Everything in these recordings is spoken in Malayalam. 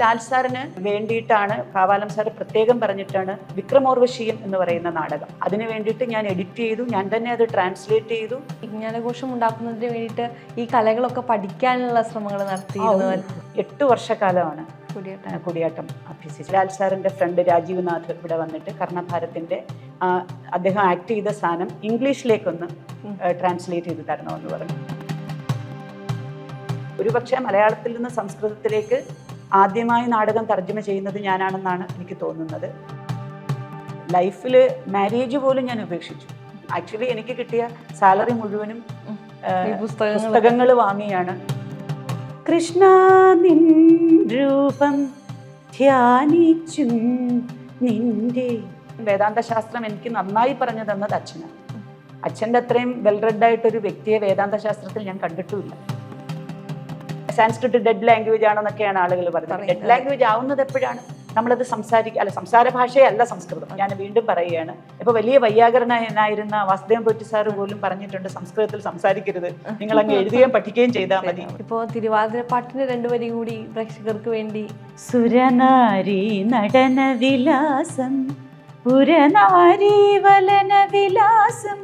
ലാൽ സാറിന് വേണ്ടിയിട്ടാണ് കാവാലം സാർ പ്രത്യേകം പറഞ്ഞിട്ടാണ് വിക്രമോർവശീയം എന്ന് പറയുന്ന നാടകം അതിന് വേണ്ടിയിട്ട് ഞാൻ എഡിറ്റ് ചെയ്തു, ഞാൻ തന്നെ അത് ട്രാൻസ്ലേറ്റ് ചെയ്തു. വിജ്ഞാനഘോഷം ഉണ്ടാക്കുന്നതിന് വേണ്ടിയിട്ട് ഈ കലകളൊക്കെ പഠിക്കാനുള്ള ശ്രമങ്ങൾ നടത്തിയിരുന്നു. 8 വർഷക്കാലമാണ് കൂടിയാട്ടം അഭ്യസിച്ചു. ലാൽ സാറിൻ്റെ ഫ്രണ്ട് രാജീവ് നാഥ് ഇവിടെ വന്നിട്ട് കർണഭാരത്തിൻ്റെ അദ്ദേഹം ആക്ട് ചെയ്ത സാധനം ഇംഗ്ലീഷിലേക്കൊന്ന് ട്രാൻസ്ലേറ്റ് ചെയ്ത് തരണമെന്ന് പറഞ്ഞു. ഒരുപക്ഷെ മലയാളത്തിൽ നിന്ന് സംസ്കൃതത്തിലേക്ക് ആദ്യമായി നാടകം തർജ്ജമ ചെയ്യുന്നത് ഞാനാണെന്നാണ് എനിക്ക് തോന്നുന്നത്. ലൈഫിൽ മാരേജ് പോലും ഞാൻ ഉപേക്ഷിച്ചു. ആക്ച്വലി എനിക്ക് കിട്ടിയ സാലറി മുഴുവനും പുസ്തകങ്ങൾ വാങ്ങിയാണ്. കൃഷ്ണ നിൻ രൂപം ധ്യാനിച്ചു നിന്റെ വേദാന്ത ശാസ്ത്രം എനിക്ക് നന്നായി പറഞ്ഞു തന്നത് അച്ഛനാണ്. അച്ഛൻ്റെ അത്രയും വെൽ റെഡായിട്ടൊരു വ്യക്തിയെ വേദാന്ത ശാസ്ത്രത്തിൽ ഞാൻ കണ്ടിട്ടുമില്ല. സാൻസ്ക്രിറ്റ് ഡെഡ് ലാംഗ്വേജ് ആണെന്നൊക്കെയാണ് ആളുകൾ പറയുന്നത്. ഡെഡ് ലാംഗ്വേജ് ആവുന്നത് എപ്പോഴാണ് നമ്മളത് സംസാര ഭാഷയല്ല സംസ്കൃതം. ഞാൻ വീണ്ടും പറയുകയാണ്, ഇപ്പൊ വലിയ വൈയാകരണനായിരുന്ന വാസുദേവൻ പൊറ്റി സാറ് പോലും പറഞ്ഞിട്ടുണ്ട് സംസ്കൃതത്തിൽ സംസാരിക്കരുത്, നിങ്ങൾ അങ്ങ് എഴുതുകയും പഠിക്കുകയും ചെയ്താൽ മതി. ഇപ്പോ തിരുവാതിരപ്പാട്ടിന് 2 വരി കൂടി പ്രേക്ഷകർക്ക് വേണ്ടി. സുരനാരി നടന വിലാസം പുരനാരി വലന വിലാസം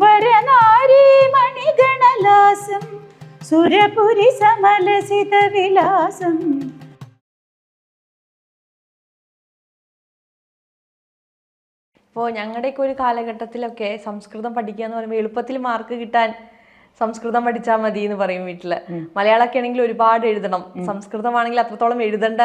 വരനാരി മണിഗണലാസം സുരപുരി സമലസിത വിലാസം. ഇപ്പോൾ ഞങ്ങളുടെയൊക്കെ ഒരു കാലഘട്ടത്തിലൊക്കെ സംസ്കൃതം പഠിക്കുക എന്ന് പറയുമ്പോൾ എളുപ്പത്തിൽ മാർക്ക് കിട്ടാൻ സംസ്കൃതം പഠിച്ചാൽ മതി എന്ന് പറയും വീട്ടില്. മലയാളമൊക്കെ ആണെങ്കിൽ ഒരുപാട് എഴുതണം, സംസ്കൃതമാണെങ്കിൽ അത്രത്തോളം എഴുതേണ്ട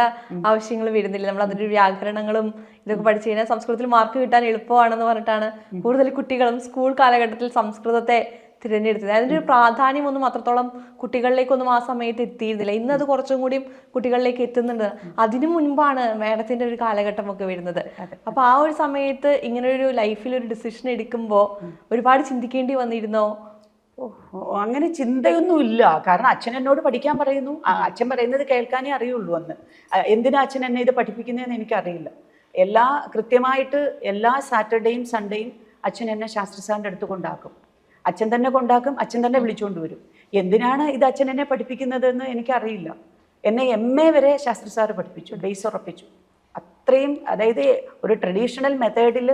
ആവശ്യങ്ങൾ വരുന്നില്ല. നമ്മൾ അതിൻ്റെ വ്യാകരണങ്ങളും ഇതൊക്കെ പഠിച്ചു കഴിഞ്ഞാൽ സംസ്കൃതത്തിൽ മാർക്ക് കിട്ടാൻ എളുപ്പമാണെന്ന് പറഞ്ഞിട്ടാണ് കൂടുതൽ കുട്ടികളും സ്കൂൾ കാലഘട്ടത്തിൽ സംസ്കൃതത്തെ തിരഞ്ഞെടുത്തത്. അതിൻ്റെ ഒരു പ്രാധാന്യമൊന്നും അത്രത്തോളം കുട്ടികളിലേക്കൊന്നും ആ സമയത്ത് എത്തിയിരുന്നില്ല. ഇന്ന് അത് കുറച്ചും കൂടിയും കുട്ടികളിലേക്ക് എത്തുന്നുണ്ട്. അതിനു മുൻപാണ് മേഡത്തിൻ്റെ ഒരു കാലഘട്ടമൊക്കെ വരുന്നത്. അപ്പോൾ ആ ഒരു സമയത്ത് ഇങ്ങനെ ഒരു ലൈഫിലൊരു ഡിസിഷൻ എടുക്കുമ്പോൾ ഒരുപാട് ചിന്തിക്കേണ്ടി വന്നിരുന്നോ? അങ്ങനെ ചിന്തയൊന്നുമില്ല. കാരണം അച്ഛൻ എന്നോട് പഠിക്കാൻ പറയുന്നു, അച്ഛൻ പറയുന്നത് കേൾക്കാനേ അറിയുള്ളൂ. അന്ന് എന്തിനാ അച്ഛൻ എന്നെ ഇത് പഠിപ്പിക്കുന്നതെന്ന് എനിക്കറിയില്ല. കൃത്യമായിട്ട് എല്ലാ സാറ്റർഡേയും സൺഡേയും അച്ഛൻ എന്നെ ശാസ്ത്രി സാറിൻ്റെ അടുത്ത് കൊണ്ടാക്കും. അച്ഛൻ തന്നെ കൊണ്ടാക്കും, അച്ഛൻ തന്നെ വിളിച്ചുകൊണ്ട് വരും. എന്തിനാണ് ഇത് അച്ഛൻ എന്നെ പഠിപ്പിക്കുന്നതെന്ന് എനിക്കറിയില്ല. എന്നെ MA വരെ ശാസ്ത്രി സാറ് പഠിപ്പിച്ചു, ബേസ് ഉറപ്പിച്ചു. അത്രയും, അതായത് ഒരു ട്രഡീഷണൽ മെത്തേഡിൽ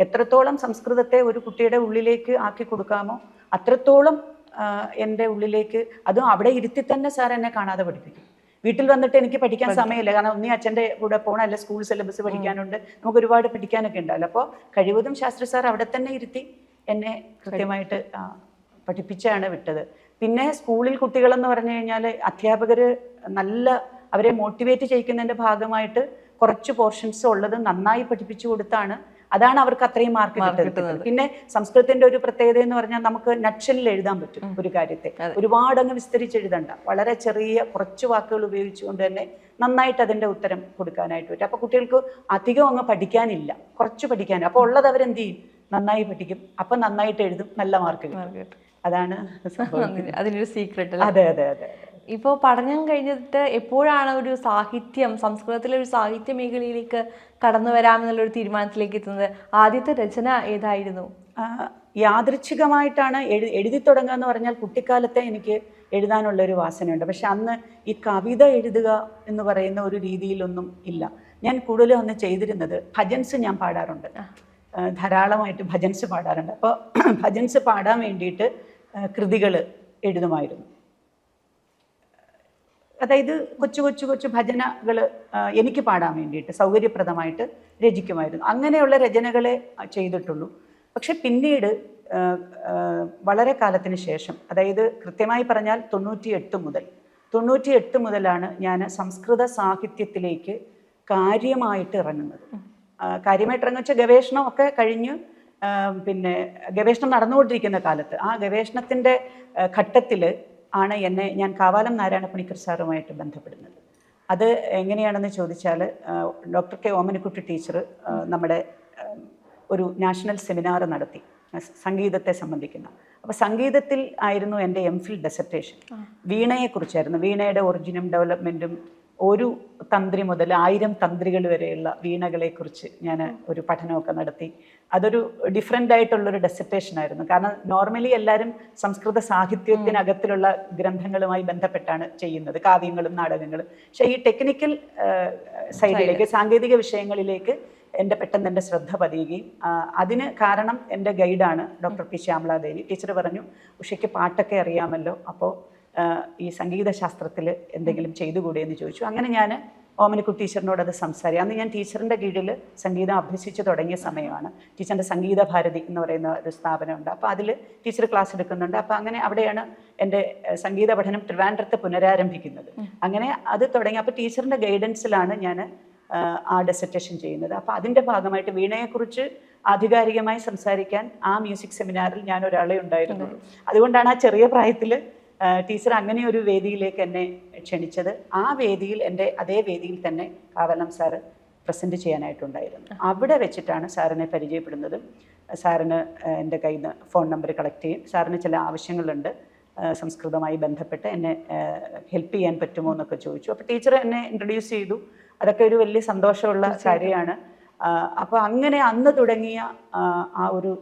എത്രത്തോളം സംസ്കൃതത്തെ ഒരു കുട്ടിയുടെ ഉള്ളിലേക്ക് ആക്കി കൊടുക്കാമോ അത്രത്തോളം എൻ്റെ ഉള്ളിലേക്ക്, അതും അവിടെ ഇരുത്തി തന്നെ സാർ എന്നെ കാണാതെ പഠിപ്പിക്കും. വീട്ടിൽ വന്നിട്ട് എനിക്ക് പഠിക്കാൻ സമയമില്ല. കാരണം ഒന്നീ അച്ഛൻ്റെ കൂടെ പോകണം, അല്ല സ്കൂൾ സിലബസ് പഠിക്കാനുണ്ട്, നമുക്ക് ഒരുപാട് പഠിക്കാനൊക്കെ ഉണ്ടാവില്ല. അപ്പോൾ കഴിവതും ശാസ്ത്രി സാർ അവിടെ തന്നെ ഇരുത്തി എന്നെ കൃത്യമായിട്ട് പഠിപ്പിച്ചാണ് വിട്ടത്. പിന്നെ സ്കൂളിൽ കുട്ടികളെന്ന് പറഞ്ഞു കഴിഞ്ഞാൽ അധ്യാപകർ അവരെ മോട്ടിവേറ്റ് ചെയ്യിക്കുന്നതിൻ്റെ ഭാഗമായിട്ട് കുറച്ച് പോർഷൻസ് ഉള്ളത് നന്നായി പഠിപ്പിച്ചു കൊടുത്താണ്, അതാണ് അവർക്ക് അത്രയും മാർക്ക് കിട്ടുന്നത്. പിന്നെ സംസ്കൃതത്തിന്റെ ഒരു പ്രത്യേകത എന്ന് പറഞ്ഞാൽ നമുക്ക് നട്ഷലിൽ എഴുതാൻ പറ്റും ഒരു കാര്യത്തെ. ഒരുപാട് അങ്ങ് വിസ്തരിച്ച് എഴുതണ്ട, വളരെ ചെറിയ കുറച്ച് വാക്കുകൾ ഉപയോഗിച്ചുകൊണ്ട് തന്നെ നന്നായിട്ട് അതിന്റെ ഉത്തരം കൊടുക്കാനായിട്ട് പറ്റും. അപ്പൊ കുട്ടികൾക്ക് അധികം അങ്ങ് പഠിക്കാനില്ല, കുറച്ച് പഠിക്കാൻ. അപ്പൊ ഉള്ളത് അവരെന്ത് ചെയ്യും, നന്നായി പഠിക്കും, അപ്പൊ നന്നായിട്ട് എഴുതും, നല്ല മാർക്ക് കിട്ടും. അതാണ് അതിനൊരു സീക്രട്ട്. അതെ അതെ അതെ. ഇപ്പോൾ പഠനം കഴിഞ്ഞിട്ട് എപ്പോഴാണ് ഒരു സംസ്കൃതത്തിലെ ഒരു സാഹിത്യ മേഖലയിലേക്ക് കടന്നു വരാമെന്നുള്ളൊരു തീരുമാനത്തിലേക്ക് എത്തുന്നത്? ആദ്യത്തെ രചന ഏതായിരുന്നു? യാദൃച്ഛികമായിട്ടാണ് എഴുതി തുടങ്ങുക എന്ന് പറഞ്ഞാൽ കുട്ടിക്കാലത്തെ എനിക്ക് എഴുതാനുള്ളൊരു വാസനയുണ്ട്. പക്ഷെ അന്ന് ഈ കവിത എഴുതുക എന്ന് പറയുന്ന ഒരു രീതിയിലൊന്നും ഇല്ല. ഞാൻ കൂടുതലും അന്ന് ചെയ്തിരുന്നത് ഭജൻസ് ഞാൻ പാടാറുണ്ട്, ധാരാളമായിട്ട് ഭജൻസ് പാടാറുണ്ട്. അപ്പോൾ ഭജൻസ് പാടാൻ വേണ്ടിയിട്ട് കൃതികൾ എഴുതുമായിരുന്നു. അതായത് കൊച്ചു ഭജനകൾ എനിക്ക് പാടാൻ വേണ്ടിയിട്ട് സൗകര്യപ്രദമായിട്ട് രചിക്കുമായിരുന്നു. അങ്ങനെയുള്ള രചനകളെ ചെയ്തിട്ടുള്ളൂ. പക്ഷെ പിന്നീട് വളരെ കാലത്തിന് ശേഷം, അതായത് കൃത്യമായി പറഞ്ഞാൽ 98 മുതലാണ് ഞാൻ സംസ്കൃത സാഹിത്യത്തിലേക്ക് കാര്യമായിട്ട് ഇറങ്ങുന്നത്. കാര്യമായിട്ട് ഇറങ്ങുന്ന വെച്ചാൽ ഗവേഷണമൊക്കെ കഴിഞ്ഞ്, പിന്നെ ഗവേഷണം നടന്നുകൊണ്ടിരിക്കുന്ന കാലത്ത് ആ ഗവേഷണത്തിൻ്റെ ഘട്ടത്തിൽ ആണ് ഞാൻ കാവാലം നാരായണ പണിക്കർ സാറുമായിട്ട് ബന്ധപ്പെടുന്നത്. അത് എങ്ങനെയാണെന്ന് ചോദിച്ചാൽ, ഡോക്ടർ കെ ഓമനക്കുട്ടി ടീച്ചർ നമ്മുടെ ഒരു നാഷണൽ സെമിനാർ നടത്തി സംഗീതത്തെ സംബന്ധിക്കുന്ന. അപ്പോൾ സംഗീതത്തിൽ ആയിരുന്നു എൻ്റെ MPhil ഡെസർട്ടേഷൻ. വീണയെക്കുറിച്ചായിരുന്നു. വീണയുടെ ഒറിജിനും ഡെവലപ്മെൻറ്റും ഒരു തന്ത്രി മുതൽ 1000 തന്ത്രികൾ വരെയുള്ള വീണകളെക്കുറിച്ച് ഞാൻ ഒരു പഠനമൊക്കെ നടത്തി. അതൊരു ഡിഫറെൻ്റ് ആയിട്ടുള്ളൊരു ഡെസർട്ടേഷൻ ആയിരുന്നു. കാരണം നോർമലി എല്ലാവരും സംസ്കൃത സാഹിത്യത്തിനകത്തിലുള്ള ഗ്രന്ഥങ്ങളുമായി ബന്ധപ്പെട്ടാണ് ചെയ്യുന്നത്, കാവ്യങ്ങളും നാടകങ്ങളും. പക്ഷേ ഈ ടെക്നിക്കൽ സൈഡിലേക്ക്, സാങ്കേതിക വിഷയങ്ങളിലേക്ക് പെട്ടെന്ന് എൻ്റെ ശ്രദ്ധ പതിയുകയും അതിന് കാരണം എൻ്റെ ഗൈഡാണ് ഡോക്ടർ പി ശ്യാമളാദേവി. ടീച്ചർ പറഞ്ഞു, ഉഷയ്ക്ക് പാട്ടൊക്കെ അറിയാമല്ലോ, അപ്പോൾ ഈ സംഗീതശാസ്ത്രത്തിൽ എന്തെങ്കിലും ചെയ്തുകൂടെ എന്ന് ചോദിച്ചു. അങ്ങനെ ഞാൻ ഓമനക്കുട്ടി ടീച്ചറിനോട് അത് സംസാരിക്കും. അന്ന് ഞാൻ ടീച്ചറിൻ്റെ കീഴിൽ സംഗീതം അഭ്യസിച്ച് തുടങ്ങിയ സമയമാണ്. ടീച്ചറിൻ്റെ സംഗീത ഭാരതി എന്ന് പറയുന്ന ഒരു സ്ഥാപനമുണ്ട്. അപ്പോൾ അതിൽ ടീച്ചർ ക്ലാസ് എടുക്കുന്നുണ്ട്. അപ്പോൾ അങ്ങനെ അവിടെയാണ് എൻ്റെ സംഗീത പഠനം ട്രിവാൻഡ്രത്ത് പുനരാരംഭിക്കുന്നത്. അങ്ങനെ അത് തുടങ്ങി. അപ്പോൾ ടീച്ചറിൻ്റെ ഗൈഡൻസിലാണ് ഞാൻ ആ ഡെസർട്ടേഷൻ ചെയ്യുന്നത്. അപ്പോൾ അതിൻ്റെ ഭാഗമായിട്ട് വീണയെക്കുറിച്ച് ആധികാരികമായി സംസാരിക്കാൻ ആ മ്യൂസിക് സെമിനാറിൽ ഞാൻ ഒരാളെ ഉണ്ടായിരുന്നുള്ളൂ. അതുകൊണ്ടാണ് ആ ചെറിയ പ്രായത്തിൽ ടീച്ചർ അങ്ങനെ ഒരു വേദിയിലേക്ക് എന്നെ ക്ഷണിച്ചത്. ആ വേദിയിൽ അതേ വേദിയിൽ തന്നെ കാവലം സാറ് പ്രസൻറ്റ് ചെയ്യാനായിട്ടുണ്ടായിരുന്നു. അവിടെ വെച്ചിട്ടാണ് സാറിനെ പരിചയപ്പെടുന്നതും സാറിന് എൻ്റെ കയ്യിൽ നിന്ന് ഫോൺ നമ്പർ കളക്ട് ചെയ്യും. സാറിന് ചില ആവശ്യങ്ങളുണ്ട്, സംസ്കൃതമായി ബന്ധപ്പെട്ട് എന്നെ ഹെൽപ്പ് ചെയ്യാൻ പറ്റുമോ എന്നൊക്കെ ചോദിച്ചു. അപ്പോൾ ടീച്ചർ എന്നെ ഇൻട്രൊഡ്യൂസ് ചെയ്തു. അതൊക്കെ ഒരു വലിയ സന്തോഷമുള്ള കാര്യമാണ്. അപ്പോൾ അങ്ങനെ അന്ന് തുടങ്ങിയ ആ ഒരു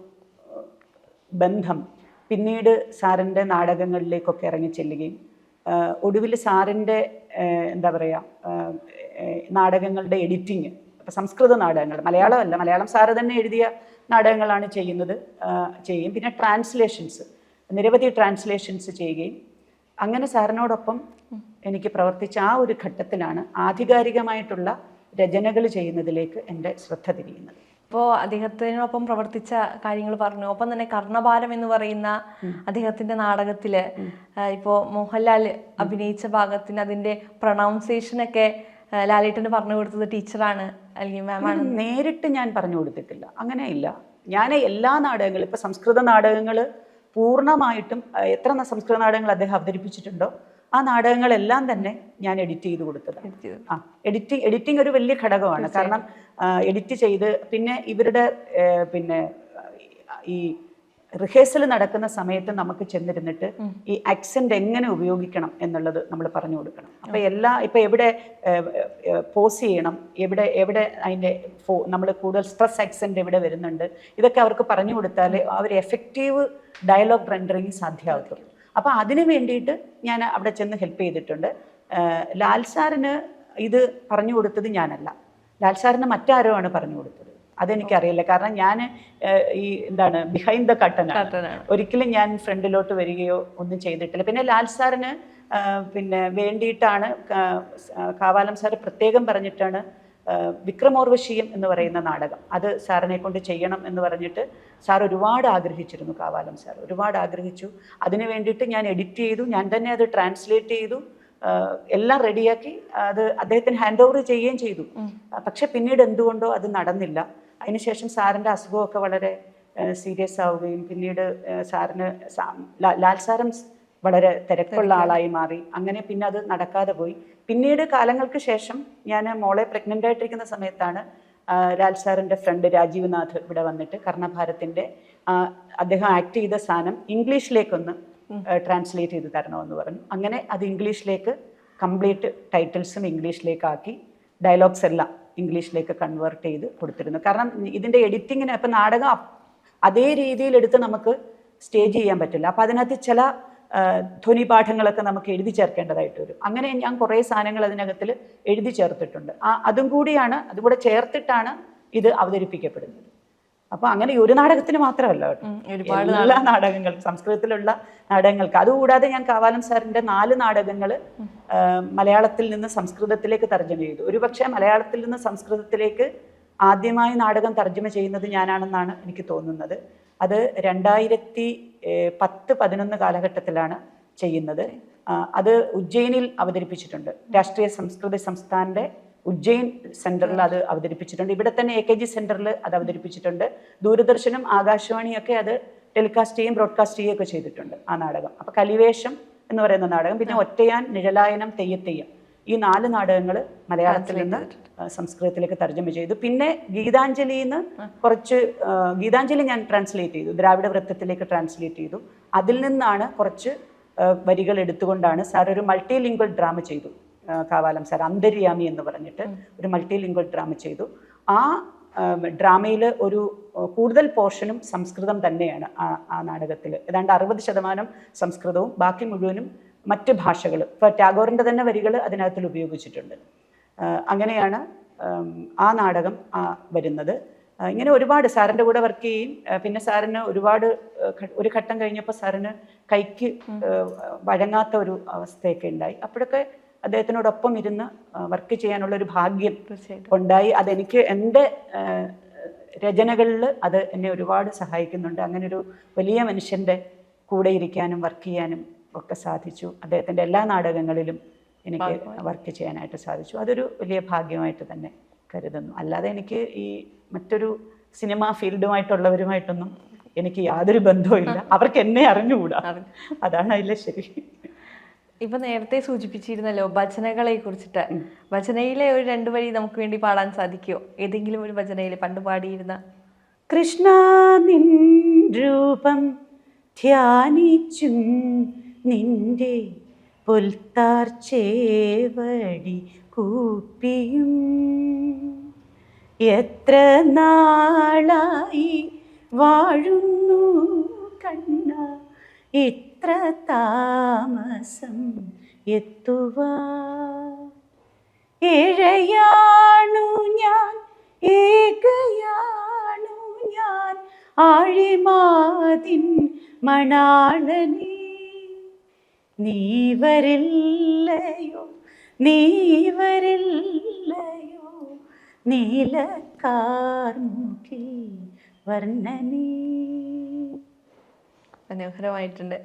ബന്ധം പിന്നീട് സാറിൻ്റെ നാടകങ്ങളിലേക്കൊക്കെ ഇറങ്ങി ചെല്ലുകയും ഒടുവിൽ സാറിൻ്റെ എന്താ പറയുക നാടകങ്ങളുടെ എഡിറ്റിങ്, ഇപ്പോൾ സംസ്കൃത നാടകങ്ങൾ, മലയാളമല്ല, മലയാളം സാറ് തന്നെ എഴുതിയ നാടകങ്ങളാണ് ചെയ്യും. പിന്നെ ട്രാൻസ്ലേഷൻസ്, നിരവധി ട്രാൻസ്ലേഷൻസ് ചെയ്യുകയും അങ്ങനെ സാറിനോടൊപ്പം എനിക്ക് പ്രവർത്തിച്ച ആ ഒരു ഘട്ടത്തിലാണ് ആധികാരികമായിട്ടുള്ള രചനകൾ ചെയ്യുന്നതിലേക്ക് എൻ്റെ ശ്രദ്ധ തിരിയുന്നത്. ഇപ്പോൾ അദ്ദേഹത്തിനൊപ്പം പ്രവർത്തിച്ച കാര്യങ്ങൾ പറഞ്ഞു. ഒപ്പം തന്നെ കർണഭാരം എന്ന് പറയുന്ന അദ്ദേഹത്തിന്റെ നാടകത്തില് ഇപ്പോൾ മോഹൻലാൽ അഭിനയിച്ച ഭാഗത്തിന് അതിന്റെ പ്രൊണൗൺസിയേഷനൊക്കെ ലാലേട്ടന് പറഞ്ഞു കൊടുത്തത് ടീച്ചറാണ് അല്ലെങ്കിൽ മാമാണ്? നേരിട്ട് ഞാൻ പറഞ്ഞു കൊടുത്തിട്ടില്ല, അങ്ങനെയില്ല. ഞാൻ എല്ലാ നാടകങ്ങളും, ഇപ്പോൾ സംസ്കൃത നാടകങ്ങൾ പൂർണ്ണമായിട്ടും എത്ര സംസ്കൃത നാടകങ്ങൾ അദ്ദേഹം അവതരിപ്പിച്ചിട്ടുണ്ടോ ആ നാടകങ്ങളെല്ലാം തന്നെ ഞാൻ എഡിറ്റ് ചെയ്ത് കൊടുത്തതാണ്. എഡിറ്റിംഗ് ഒരു വലിയ ഘടകമാണ്. കാരണം എഡിറ്റ് ചെയ്ത് പിന്നെ ഇവരുടെ ഈ റിഹേഴ്സൽ നടക്കുന്ന സമയത്ത് നമുക്ക് ചെന്നിരുന്നിട്ട് ഈ ആക്സെന്റ് എങ്ങനെ ഉപയോഗിക്കണം എന്നുള്ളത് നമ്മൾ പറഞ്ഞു കൊടുക്കണം. അപ്പോൾ ഇപ്പം എവിടെ പോസ് ചെയ്യണം, എവിടെ അതിൻ്റെ നമ്മൾ കൂടുതൽ സ്ട്രെസ് ആക്സെന്റ് എവിടെ വരുന്നുണ്ട്, ഇതൊക്കെ അവർക്ക് പറഞ്ഞു കൊടുത്താലേ അവർ എഫക്റ്റീവ് ഡയലോഗ് റെൻഡറിങ് സാധ്യമാകത്തുള്ളൂ. അപ്പോൾ അതിന് വേണ്ടിയിട്ട് ഞാൻ അവിടെ ചെന്ന് ഹെൽപ്പ് ചെയ്തിട്ടുണ്ട്. ലാൽ സാറിന് ഇത് പറഞ്ഞു കൊടുത്തത് ഞാനല്ല, ലാൽ സാറിന് മറ്റാരോ ആണ് പറഞ്ഞു കൊടുത്തത്. അതെനിക്കറിയില്ല. കാരണം ഞാൻ ഈ ബിഹൈൻഡ് ദ കട്ടനാണ്. ഒരിക്കലും ഞാൻ ഫ്രണ്ടിലോട്ട് വരികയോ ഒന്നും ചെയ്തിട്ടില്ല. പിന്നെ ലാൽ സാറിന് വേണ്ടിയിട്ടാണ് കാവാലം സാറ് പ്രത്യേകം പറഞ്ഞിട്ടാണ് വിക്രമോർവശീയം എന്ന് പറയുന്ന നാടകം അത് സാറിനെ കൊണ്ട് ചെയ്യണം എന്ന് പറഞ്ഞിട്ട് സാർ ഒരുപാട് ആഗ്രഹിച്ചിരുന്നു. കാവാലം സാർ ഒരുപാട് ആഗ്രഹിച്ചു. അതിന് വേണ്ടിയിട്ട് ഞാൻ എഡിറ്റ് ചെയ്തു, ഞാൻ തന്നെ അത് ട്രാൻസ്ലേറ്റ് ചെയ്തു, എല്ലാം റെഡിയാക്കി അത് അദ്ദേഹത്തിന് ഹാൻഡ് ഓവർ ചെയ്യുകയും ചെയ്തു. പക്ഷെ പിന്നീട് എന്തുകൊണ്ടോ അത് നടന്നില്ല. അതിനുശേഷം സാറിൻ്റെ അസുഖമൊക്കെ വളരെ സീരിയസ് ആവുകയും പിന്നീട് സാറിന് ലാൽ സാറും വളരെ തിരക്കുള്ള ആളായി മാറി. അങ്ങനെ പിന്നെ അത് നടക്കാതെ പോയി. പിന്നീട് കാലങ്ങൾക്ക് ശേഷം ഞാൻ മോളെ പ്രഗ്നൻ്റ് ആയിട്ടിരിക്കുന്ന സമയത്താണ് ലാൽ സാറിൻ്റെ ഫ്രണ്ട് രാജീവ് നാഥ് ഇവിടെ വന്നിട്ട് കർണഭാരത്തിൻ്റെ അദ്ദേഹം ആക്ട് ചെയ്ത സാധനം ഇംഗ്ലീഷിലേക്കൊന്ന് ട്രാൻസ്ലേറ്റ് ചെയ്ത് തരണമെന്ന് പറഞ്ഞു. അങ്ങനെ അത് ഇംഗ്ലീഷിലേക്ക് കംപ്ലീറ്റ് ടൈറ്റിൽസും ഇംഗ്ലീഷിലേക്കാക്കി ഡയലോഗ്സ് എല്ലാം ഇംഗ്ലീഷിലേക്ക് കൺവേർട്ട് ചെയ്ത് കൊടുത്തിരുന്നു. കാരണം ഇതിൻ്റെ എഡിറ്റിങ്ങിന് ഇപ്പം നാടകം അതേ രീതിയിൽ എടുത്ത് നമുക്ക് സ്റ്റേജ് ചെയ്യാൻ പറ്റില്ല. അപ്പം അതിനകത്ത് ചില ധ്വനിപാഠങ്ങളൊക്കെ നമുക്ക് എഴുതി ചേർക്കേണ്ടതായിട്ട് വരും. അങ്ങനെ ഞാൻ കുറേ സാധനങ്ങൾ അതിനകത്തിൽ എഴുതി ചേർത്തിട്ടുണ്ട്. അതും കൂടെ ചേർത്തിട്ടാണ് ഇത് അവതരിപ്പിക്കപ്പെടുന്നത്. അപ്പോൾ അങ്ങനെ ഒരു നാടകത്തിന് മാത്രമല്ല കേട്ടോ, എല്ലാ നാടകങ്ങൾ, സംസ്കൃതത്തിലുള്ള നാടകങ്ങൾക്ക്. അതുകൂടാതെ ഞാൻ കാവാലം സാറിൻ്റെ 4 നാടകങ്ങൾ മലയാളത്തിൽ നിന്ന് സംസ്കൃതത്തിലേക്ക് തർജ്ജമ ചെയ്തു. ഒരുപക്ഷെ മലയാളത്തിൽ നിന്ന് സംസ്കൃതത്തിലേക്ക് ആദ്യമായി നാടകം തർജ്ജമ ചെയ്യുന്നത് ഞാനാണെന്നാണ് എനിക്ക് തോന്നുന്നത്. അത് 2010-11 കാലഘട്ടത്തിലാണ് ചെയ്യുന്നത്. അത് ഉജ്ജയിനിൽ അവതരിപ്പിച്ചിട്ടുണ്ട്. രാഷ്ട്രീയ സംസ്കൃത സംസ്ഥാനത്തെ ഉജ്ജയിൻ സെൻറ്ററിൽ അത് അവതരിപ്പിച്ചിട്ടുണ്ട്. ഇവിടെ തന്നെ AKG സെൻറ്ററിൽ അത് അവതരിപ്പിച്ചിട്ടുണ്ട്. ദൂരദർശനും ആകാശവാണിയൊക്കെ അത് ടെലികാസ്റ്റ് ചെയ്യുകയും ബ്രോഡ്കാസ്റ്റ് ചെയ്യുകയൊക്കെ ചെയ്തിട്ടുണ്ട് ആ നാടകം. അപ്പോൾ കലിവേഷം എന്ന് പറയുന്ന നാടകം, പിന്നെ ഒറ്റയാൻ, നിഴലായനം, തെയ്യത്തെയ്യം, ഈ 4 നാടകങ്ങൾ മലയാളത്തിൽ നിന്ന് സംസ്കൃതത്തിലേക്ക് തർജ്ജമ ചെയ്തു. പിന്നെ ഗീതാഞ്ജലിന്ന് കുറച്ച് ഗീതാഞ്ജലി ഞാൻ ട്രാൻസ്ലേറ്റ് ചെയ്തു, ദ്രാവിഡ വൃത്തത്തിലേക്ക് ട്രാൻസ്ലേറ്റ് ചെയ്തു. അതിൽ നിന്നാണ് കുറച്ച് വരികൾ എടുത്തുകൊണ്ടാണ് സാർ ഒരു മൾട്ടി ലിംഗ്വൽ ഡ്രാമ ചെയ്തു. കാവാലം സാർ അന്തര്യാമി എന്ന് പറഞ്ഞിട്ട് ഒരു മൾട്ടി ലിംഗ്വൽ ഡ്രാമ ചെയ്തു. ആ ഡ്രാമയിൽ ഒരു കൂടുതൽ പോർഷനും സംസ്കൃതം തന്നെയാണ്. ആ നാടകത്തിൽ ഏതാണ്ട് 60% സംസ്കൃതവും ബാക്കി മുഴുവനും മറ്റ് ഭാഷകൾ. ഇപ്പോൾ ടാഗോറിൻ്റെ തന്നെ വരികൾ അതിനകത്തിൽ ഉപയോഗിച്ചിട്ടുണ്ട്. അങ്ങനെയാണ് ആ നാടകം വരുന്നത്. ഇങ്ങനെ ഒരുപാട് സാറിൻ്റെ കൂടെ വർക്ക് ചെയ്യും. പിന്നെ സാറിന് ഒരു ഘട്ടം കഴിഞ്ഞപ്പോൾ സാറിന് കൈക്ക് വഴങ്ങാത്ത ഒരു അവസ്ഥയൊക്കെ ഉണ്ടായി. അപ്പോഴൊക്കെ അദ്ദേഹത്തിനോടൊപ്പം ഇരുന്ന് വർക്ക് ചെയ്യാനുള്ള ഒരു ഭാഗ്യം ഉണ്ടായി. അതെനിക്ക് എൻ്റെ രചനകളിൽ അത് എന്നെ ഒരുപാട് സഹായിക്കുന്നുണ്ട്. അങ്ങനെ ഒരു വലിയ മനുഷ്യൻ്റെ കൂടെ ഇരിക്കാനും വർക്ക് ചെയ്യാനും ഒക്കെ സാധിച്ചു. അദ്ദേഹത്തിൻ്റെ എല്ലാ നാടകങ്ങളിലും എനിക്ക് വർക്ക് ചെയ്യാനായിട്ട് സാധിച്ചു. അതൊരു വലിയ ഭാഗ്യമായിട്ട് തന്നെ കരുതുന്നു. അല്ലാതെ എനിക്ക് ഈ മറ്റൊരു സിനിമാ ഫീൽഡുമായിട്ടുള്ളവരുമായിട്ടൊന്നും എനിക്ക് യാതൊരു ബന്ധവുമില്ല. അവർക്ക് എന്നെ അറിഞ്ഞുകൂടാ. അതാണ് അതിലെ ശരി. ഇപ്പൊ നേരത്തെ സൂചിപ്പിച്ചിരുന്നല്ലോ ഭജനകളെ കുറിച്ചിട്ട്. ഭജനയിലെ ഒരു 2 വരി നമുക്ക് വേണ്ടി പാടാൻ സാധിക്കുമോ? ഏതെങ്കിലും ഒരു ഭജനയിൽ പണ്ട് പാടിയിരുന്ന? കൃഷ്ണ നിൻ രൂപം ധ്യാനിച്ചും നിന്റെ പുൽത്താർ ചേവടി കൂപ്പിയും എത്ര നാളായി വാഴുന്നു കണ്ണ ഇത്ര താമസം എത്തുവാ. ഏഴയാണു ഞാൻ ഏകയാണു ഞാൻ ആഴിമാതിൻ മണാളനേ. നീ വരില്ലയോ നീ വരില്ലയോ നീലക്കാർമുകിൽ വർണ്ണനേ. മനോഹരമായിട്ടുണ്ട്.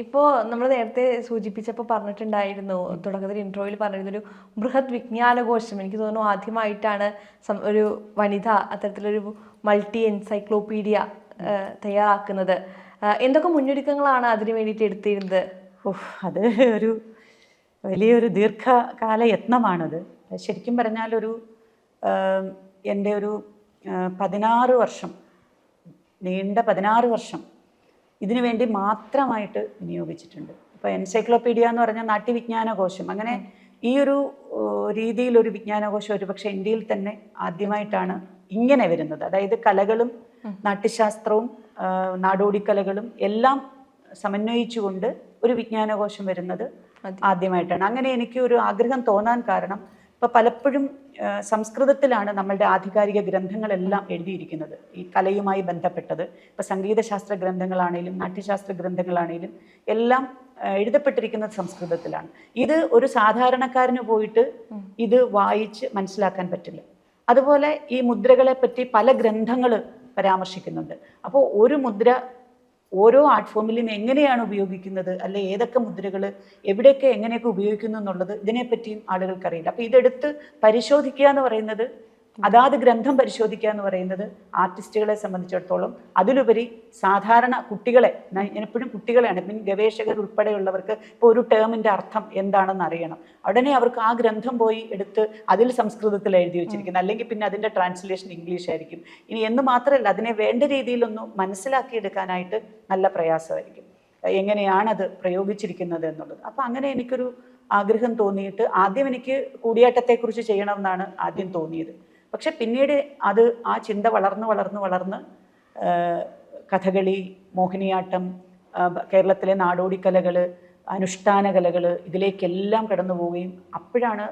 ഇപ്പോൾ നമ്മൾ നേരത്തെ സൂചിപ്പിച്ചപ്പോൾ പറഞ്ഞിട്ടുണ്ടായിരുന്നു, തുടക്കത്തിൽ ഇൻട്രോയിൽ പറഞ്ഞിരുന്ന ഒരു ബൃഹത് വിജ്ഞാനകോശം. എനിക്ക് തോന്നുന്നു ആദ്യമായിട്ടാണ് ഒരു വനിത അത്തരത്തിലൊരു മൾട്ടി എൻസൈക്ലോപീഡിയ തയ്യാറാക്കുന്നത്. എന്തൊക്കെ മുന്നൊരുക്കങ്ങളാണ് അതിനു വേണ്ടിയിട്ട് എടുത്തിരുന്നത്? അത് ഒരു വലിയൊരു ദീർഘകാല യത്നമാണത്. ശരിക്കും പറഞ്ഞാൽ എൻ്റെ ഒരു 16 വർഷം നീണ്ട 16 വർഷം ഇതിനു വേണ്ടി മാത്രമായിട്ട് വിനിയോഗിച്ചിട്ടുണ്ട്. ഇപ്പോൾ എൻസൈക്ലോപീഡിയ എന്ന് പറഞ്ഞാൽ നാട്യവിജ്ഞാനകോശം. അങ്ങനെ ഈ ഒരു രീതിയിലൊരു വിജ്ഞാനകോശം ഒരുപക്ഷെ ഇന്ത്യയിൽ തന്നെ ആദ്യമായിട്ടാണ് ഇങ്ങനെ വരുന്നത്. അതായത് കലകളും നാട്യശാസ്ത്രവും നാടോടിക്കലകളും എല്ലാം സമന്വയിച്ചുകൊണ്ട് ഒരു വിജ്ഞാനകോശം വരുന്നത് ആദ്യമായിട്ടാണ്. അങ്ങനെ എനിക്ക് ഒരു ആഗ്രഹം തോന്നാൻ കാരണം, ഇപ്പം പലപ്പോഴും സംസ്കൃതത്തിലാണ് നമ്മളുടെ ആധികാരിക ഗ്രന്ഥങ്ങളെല്ലാം എഴുതിയിരിക്കുന്നത്, ഈ കലയുമായി ബന്ധപ്പെട്ടത്. ഇപ്പം സംഗീതശാസ്ത്ര ഗ്രന്ഥങ്ങളാണെങ്കിലും നാട്യശാസ്ത്ര ഗ്രന്ഥങ്ങളാണെങ്കിലും എല്ലാം എഴുതപ്പെട്ടിരിക്കുന്നത് സംസ്കൃതത്തിലാണ്. ഇത് ഒരു സാധാരണക്കാരന് പോയിട്ട് ഇത് വായിച്ച് മനസ്സിലാക്കാൻ പറ്റില്ല. അതുപോലെ ഈ മുദ്രകളെ പറ്റി പല ഗ്രന്ഥങ്ങൾ പരാമർശിക്കുന്നുണ്ട്. അപ്പോൾ ഒരു മുദ്ര ഓരോ ആർട്ട് ഫോമിലും എങ്ങനെയാണ് ഉപയോഗിക്കുന്നത്, അല്ലെ ഏതൊക്കെ മുദ്രകൾ എവിടെയൊക്കെ എങ്ങനെയൊക്കെ ഉപയോഗിക്കുന്നു എന്നുള്ളത് ഇതിനെപ്പറ്റിയും ആളുകൾക്കറിയില്ല. അപ്പോൾ ഇതെടുത്ത് പരിശോധിക്കുക എന്ന് പറയുന്നത്, അതാത് ഗ്രന്ഥം പരിശോധിക്കുക എന്ന് പറയുന്നത് ആർട്ടിസ്റ്റുകളെ സംബന്ധിച്ചിടത്തോളം, അതിലുപരി സാധാരണ കുട്ടികളെ, ഞാൻ എപ്പോഴും കുട്ടികളെയാണ്, ഗവേഷകർ ഉൾപ്പെടെയുള്ളവർക്ക് ഇപ്പോൾ ഒരു ടേമിൻ്റെ അർത്ഥം എന്താണെന്ന് അറിയണം. ഉടനെ അവർക്ക് ആ ഗ്രന്ഥം പോയി എടുത്ത് അതിൽ സംസ്കൃതത്തിൽ എഴുതി വെച്ചിരിക്കുന്നത്, അല്ലെങ്കിൽ പിന്നെ അതിൻ്റെ ട്രാൻസ്ലേഷൻ ഇംഗ്ലീഷ് ആയിരിക്കും. ഇനി എന്ന് മാത്രമല്ല, അതിനെ വേണ്ട രീതിയിലൊന്നും മനസ്സിലാക്കിയെടുക്കാനായിട്ട് നല്ല പ്രയാസമായിരിക്കും, എങ്ങനെയാണത് പ്രയോഗിച്ചിരിക്കുന്നത് എന്നുള്ളത്. അപ്പം അങ്ങനെ എനിക്കൊരു ആഗ്രഹം തോന്നിയിട്ട് ആദ്യം എനിക്ക് കൂടിയാട്ടത്തെക്കുറിച്ച് ചെയ്യണമെന്നാണ് ആദ്യം തോന്നിയത്. പക്ഷെ പിന്നീട് അത് ആ ചിന്ത വളർന്ന് കഥകളി, മോഹിനിയാട്ടം, കേരളത്തിലെ നാടോടിക്കലകൾ, അനുഷ്ഠാന കലകൾ, ഇതിലേക്കെല്ലാം കടന്നു പോവുകയും അപ്പോഴാണ്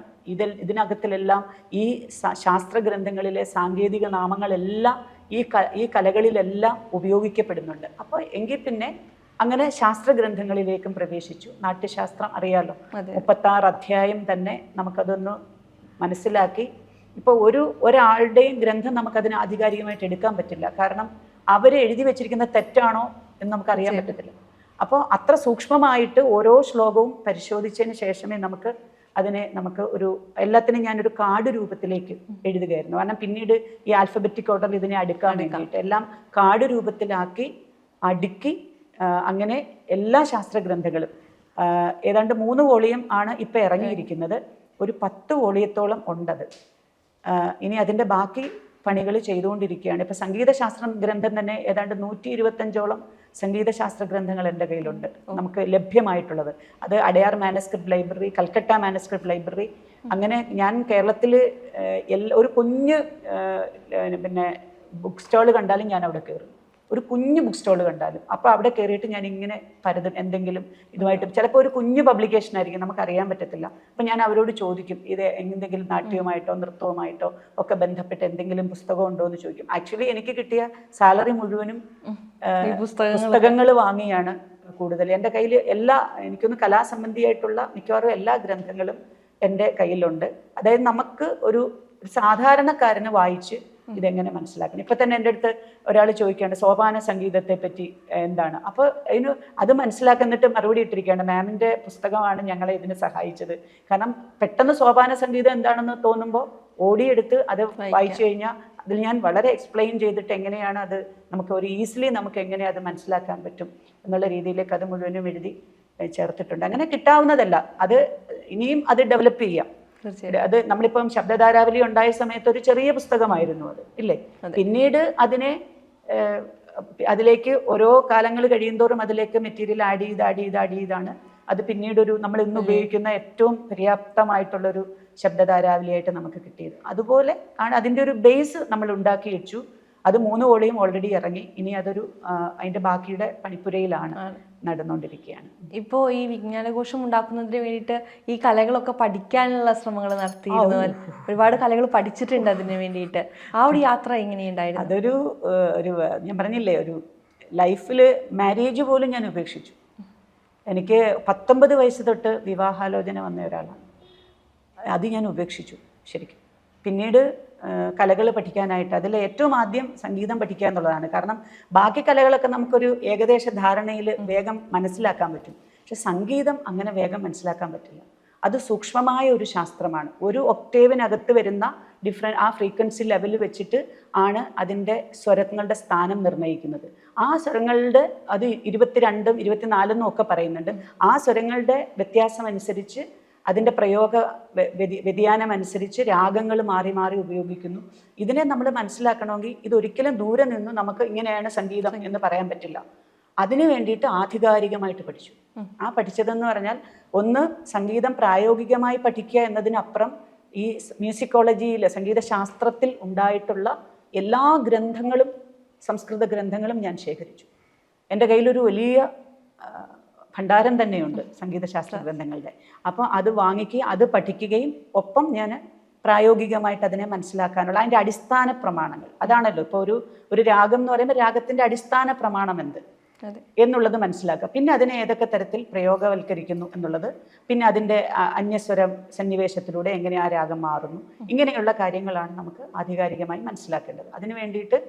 ഇതിനകത്തിലെല്ലാം ഈ ശാസ്ത്രഗ്രന്ഥങ്ങളിലെ സാങ്കേതിക നാമങ്ങളെല്ലാം ഈ കലകളിലെല്ലാം ഉപയോഗിക്കപ്പെടുന്നുണ്ട്. അപ്പോൾ എങ്കിൽ പിന്നെ അങ്ങനെ ശാസ്ത്രഗ്രന്ഥങ്ങളിലേക്കും പ്രവേശിച്ചു. നാട്യശാസ്ത്രം അറിയാലോ, 36 അധ്യായം തന്നെ നമുക്കതൊന്ന് മനസ്സിലാക്കി. ഇപ്പോൾ ഒരാളുടെയും ഗ്രന്ഥം നമുക്കതിന് ആധികാരികമായിട്ട് എടുക്കാൻ പറ്റില്ല, കാരണം അവർ എഴുതി വെച്ചിരിക്കുന്ന തെറ്റാണോ എന്ന് നമുക്കറിയാൻ പറ്റത്തില്ല. അപ്പോൾ അത്ര സൂക്ഷ്മമായിട്ട് ഓരോ ശ്ലോകവും പരിശോധിച്ചതിന് ശേഷമേ നമുക്ക് എല്ലാത്തിനും ഞാനൊരു കാർഡ് രൂപത്തിലേക്ക് എഴുതുകയായിരുന്നു. കാരണം പിന്നീട് ഈ ആൽഫബറ്റിക് ഓർഡറിൽ ഇതിനെ അടുക്കാൻ വേണ്ടിയിട്ട് എല്ലാം കാർഡ് രൂപത്തിലാക്കി അടുക്കി അങ്ങനെ എല്ലാ ശാസ്ത്രഗ്രന്ഥങ്ങളും ഏതാണ്ട് 3 വോളിയം ആണ് ഇപ്പം ഇറങ്ങിയിരിക്കുന്നത്. ഒരു 10 വോളിയത്തോളം ഉണ്ടത്. ഇനി അതിൻ്റെ ബാക്കി പണികൾ ചെയ്തുകൊണ്ടിരിക്കുകയാണ്. ഇപ്പം സംഗീതശാസ്ത്ര ഗ്രന്ഥം തന്നെ ഏതാണ്ട് 125ഓളം സംഗീതശാസ്ത്ര ഗ്രന്ഥങ്ങൾ എൻ്റെ കയ്യിലുണ്ട്, നമുക്ക് ലഭ്യമായിട്ടുള്ളത്. അത് Adyar manuscript library, Calcutta manuscript library, അങ്ങനെ ഞാൻ കേരളത്തിൽ ഒരു കുഞ്ഞ് പിന്നെ ബുക്ക് സ്റ്റാൾ കണ്ടാലും ഞാൻ അവിടെ കയറും. ഒരു കുഞ്ഞു ബുക്ക് സ്റ്റാൾ കണ്ടാലും അപ്പോൾ അവിടെ കയറിയിട്ട് ഞാൻ ഇങ്ങനെ എന്തെങ്കിലും ഇതുമായിട്ട്, ചിലപ്പോൾ ഒരു കുഞ്ഞു പബ്ലിക്കേഷൻ ആയിരിക്കും, നമുക്കറിയാൻ പറ്റത്തില്ല. അപ്പം ഞാൻ അവരോട് ചോദിക്കും, ഇത് എന്തെങ്കിലും നാട്യവുമായിട്ടോ നൃത്തവുമായിട്ടോ ഒക്കെ ബന്ധപ്പെട്ട് എന്തെങ്കിലും പുസ്തകം ഉണ്ടോ എന്ന് ചോദിക്കും. ആക്ച്വലി എനിക്ക് കിട്ടിയ സാലറി മുഴുവനും പുസ്തകങ്ങൾ വാങ്ങിയാണ് കൂടുതൽ. എൻ്റെ കയ്യിൽ എനിക്കൊന്ന് കലാസംബന്ധിയായിട്ടുള്ള മിക്കവാറും എല്ലാ ഗ്രന്ഥങ്ങളും എൻ്റെ കയ്യിലുണ്ട്. അതായത് നമുക്ക് ഒരു സാധാരണക്കാരന് വായിച്ച് ഇതെങ്ങനെ മനസ്സിലാക്കണം. ഇപ്പം തന്നെ എൻ്റെ അടുത്ത് ഒരാൾ ചോദിക്കുകയാണ് സോപാന സംഗീതത്തെ പറ്റി എന്താണ്, അപ്പോൾ അത് മനസ്സിലാക്കുന്നിട്ട് മറുപടി ഇട്ടിരിക്കുകയാണ്, മാമിൻ്റെ പുസ്തകമാണ് ഞങ്ങളെ ഇതിന് സഹായിച്ചത്. കാരണം പെട്ടെന്ന് സോപാന സംഗീതം എന്താണെന്ന് തോന്നുമ്പോൾ ഓടിയെടുത്ത് അത് വായിച്ചു കഴിഞ്ഞാൽ അതിൽ ഞാൻ വളരെ എക്സ്പ്ലെയിൻ ചെയ്തിട്ട് എങ്ങനെയാണ് അത് നമുക്ക് ഒരു ഈസിലി നമുക്ക് എങ്ങനെ അത് മനസ്സിലാക്കാൻ പറ്റും എന്നുള്ള രീതിയിലേക്ക് അത് മുഴുവനും എഴുതി ചേർത്തിട്ടുണ്ട്. അങ്ങനെ കിട്ടാവുന്നതല്ല, അത് ഇനിയും അത് ഡെവലപ്പ് ചെയ്യാം. അത് നമ്മളിപ്പം ശബ്ദധാരാവലി ഉണ്ടായ സമയത്ത് ഒരു ചെറിയ പുസ്തകമായിരുന്നു അത്, ഇല്ലേ? പിന്നീട് അതിലേക്ക് ഓരോ കാലങ്ങൾ കഴിയുന്തോറും അതിലേക്ക് മെറ്റീരിയൽ ആഡ് ചെയ്താണ് അത് പിന്നീട് നമ്മൾ ഇന്ന് ഉപയോഗിക്കുന്ന ഏറ്റവും പര്യാപ്തമായിട്ടുള്ളൊരു ശബ്ദധാരാവലിയായിട്ട് നമുക്ക് കിട്ടിയത്. അതുപോലെ ആണ് അതിൻ്റെ ഒരു ബേസ് നമ്മൾ ഉണ്ടാക്കി വെച്ചു. അത് 3 വോളിയം ഓൾറെഡി ഇറങ്ങി, ഇനി അതിൻ്റെ ബാക്കിയുടെ പണിപ്പുരയിലാണ് നടന്നുകൊണ്ടിരിക്കുകയാണ്. ഇപ്പോൾ ഈ വിജ്ഞാനകോശം ഉണ്ടാക്കുന്നതിന് വേണ്ടിയിട്ട് ഈ കലകളൊക്കെ പഠിക്കാനുള്ള ശ്രമങ്ങൾ നടത്തിയിരുന്നു, ഒരുപാട് കലകൾ പഠിച്ചിട്ടുണ്ട് അതിന് വേണ്ടിയിട്ട്. ആ ഒരു യാത്ര എങ്ങനെയുണ്ടായിരുന്നു? അതൊരു ഞാൻ പറഞ്ഞില്ലേ, ഒരു ലൈഫിൽ മാരേജ് പോലും ഞാൻ ഉപേക്ഷിച്ചു. എനിക്ക് 19 വയസ്സ് തൊട്ട് വിവാഹാലോചന വന്ന ഒരാളാണ്, അത് ഞാൻ ഉപേക്ഷിച്ചു ശരിക്കും. പിന്നീട് കലകൾ പഠിക്കാനായിട്ട് അതിൽ ഏറ്റവും ആദ്യം സംഗീതം പഠിക്കുക എന്നുള്ളതാണ്. കാരണം ബാക്കി കലകളൊക്കെ നമുക്കൊരു ഏകദേശ ധാരണയിൽ വേഗം മനസ്സിലാക്കാൻ പറ്റും, പക്ഷെ സംഗീതം അങ്ങനെ വേഗം മനസ്സിലാക്കാൻ പറ്റില്ല. അത് സൂക്ഷ്മമായ ഒരു ശാസ്ത്രമാണ്. ഒരു ഒക്ടേവിനകത്ത് വരുന്ന ആ ഫ്രീക്വൻസി ലെവൽ വെച്ചിട്ട് ആണ് അതിൻ്റെ സ്വരങ്ങളുടെ സ്ഥാനം നിർണ്ണയിക്കുന്നത്. ആ സ്വരങ്ങളുടെ അത് 22ഉം 24 ഒക്കെ പറയുന്നുണ്ട്. ആ സ്വരങ്ങളുടെ വ്യത്യാസം അനുസരിച്ച് അതിൻ്റെ പ്രയോഗ വ്യതിയാനം അനുസരിച്ച് രാഗങ്ങൾ മാറി മാറി ഉപയോഗിക്കുന്നു. ഇതിനെ നമ്മൾ മനസ്സിലാക്കണമെങ്കിൽ ഇതൊരിക്കലും ദൂരെ നിന്ന് നമുക്ക് ഇങ്ങനെയാണ് സംഗീതം എന്ന് പറയാൻ പറ്റില്ല. അതിനു വേണ്ടിയിട്ട് ആധികാരികമായിട്ട് പഠിച്ചു. ആ പഠിച്ചതെന്ന് പറഞ്ഞാൽ ഒന്ന് സംഗീതം പ്രായോഗികമായി പഠിക്കുക എന്നതിനപ്പുറം ഈ മ്യൂസിക്കോളജിയിൽ സംഗീതശാസ്ത്രത്തിൽ ഉണ്ടായിട്ടുള്ള എല്ലാ ഗ്രന്ഥങ്ങളും സംസ്കൃത ഗ്രന്ഥങ്ങളും ഞാൻ ശേഖരിച്ചു. എൻ്റെ കയ്യിലൊരു വലിയ ഭണ്ഡാരം തന്നെയുണ്ട് സംഗീതശാസ്ത്ര ഗ്രന്ഥങ്ങളുടെ. അപ്പോൾ അത് വാങ്ങിക്കുകയും അത് പഠിക്കുകയും ഒപ്പം ഞാൻ പ്രായോഗികമായിട്ട് അതിനെ മനസ്സിലാക്കാനുള്ള അതിൻ്റെ അടിസ്ഥാന പ്രമാണങ്ങൾ, അതാണല്ലോ ഇപ്പോൾ ഒരു രാഗം എന്ന് പറയുമ്പോൾ രാഗത്തിൻ്റെ അടിസ്ഥാന പ്രമാണം എന്ത് എന്നുള്ളത് മനസ്സിലാക്കുക. പിന്നെ അതിനെ ഏതൊക്കെ തരത്തിൽ പ്രയോഗവൽക്കരിക്കുന്നു എന്നുള്ളത്, പിന്നെ അതിൻ്റെ അന്യസ്വരം സന്നിവേശത്തിലൂടെ എങ്ങനെ ആ രാഗം മാറുന്നു, ഇങ്ങനെയുള്ള കാര്യങ്ങളാണ് നമുക്ക് ആധികാരികമായി മനസ്സിലാക്കേണ്ടത്. അതിന് വേണ്ടിയിട്ട്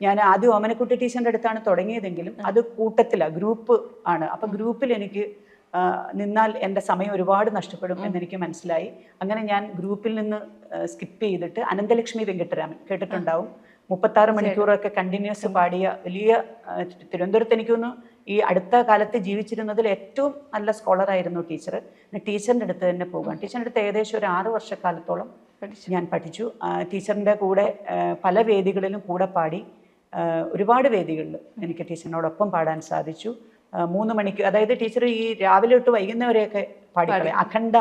ഞാൻ ആദ്യം ഓമനക്കുട്ടി ടീച്ചറിൻ്റെ അടുത്താണ് തുടങ്ങിയതെങ്കിലും അത് കൂട്ടത്തിലാണ്, ഗ്രൂപ്പ് ആണ്. അപ്പം ഗ്രൂപ്പിൽ എനിക്ക് നിന്നാൽ എൻ്റെ സമയം ഒരുപാട് നഷ്ടപ്പെടും എന്നെനിക്ക് മനസ്സിലായി. അങ്ങനെ ഞാൻ ഗ്രൂപ്പിൽ നിന്ന് സ്കിപ്പ് ചെയ്തിട്ട് അനന്തലക്ഷ്മി വെങ്കിട്ടരാമൻ കേട്ടിട്ടുണ്ടാവും, 36 മണിക്കൂറൊക്കെ കണ്ടിന്യൂസ് പാടിയ വലിയ തിരുവനന്തപുരത്ത് എനിക്കൊന്ന് ഈ അടുത്ത കാലത്ത് ജീവിച്ചിരുന്നതിൽ ഏറ്റവും നല്ല സ്കോളറായിരുന്നു ടീച്ചർ. ടീച്ചറിൻ്റെ അടുത്ത് തന്നെ പോകാം. ടീച്ചറിൻ്റെ അടുത്ത് ഏകദേശം ഒരു 6 വർഷക്കാലത്തോളം ഞാൻ പഠിച്ചു. ടീച്ചറിൻ്റെ കൂടെ പല വേദികളിലും കൂടെ പാടി. ഒരുപാട് വേദികളിൽ എനിക്ക് ടീച്ചറിനോടൊപ്പം പാടാൻ സാധിച്ചു. 3 മണിക്ക്, അതായത് ടീച്ചർ ഈ രാവിലെ തൊട്ട് വൈകുന്നവരെയൊക്കെ പാടിക്കളയും, അഖണ്ഡ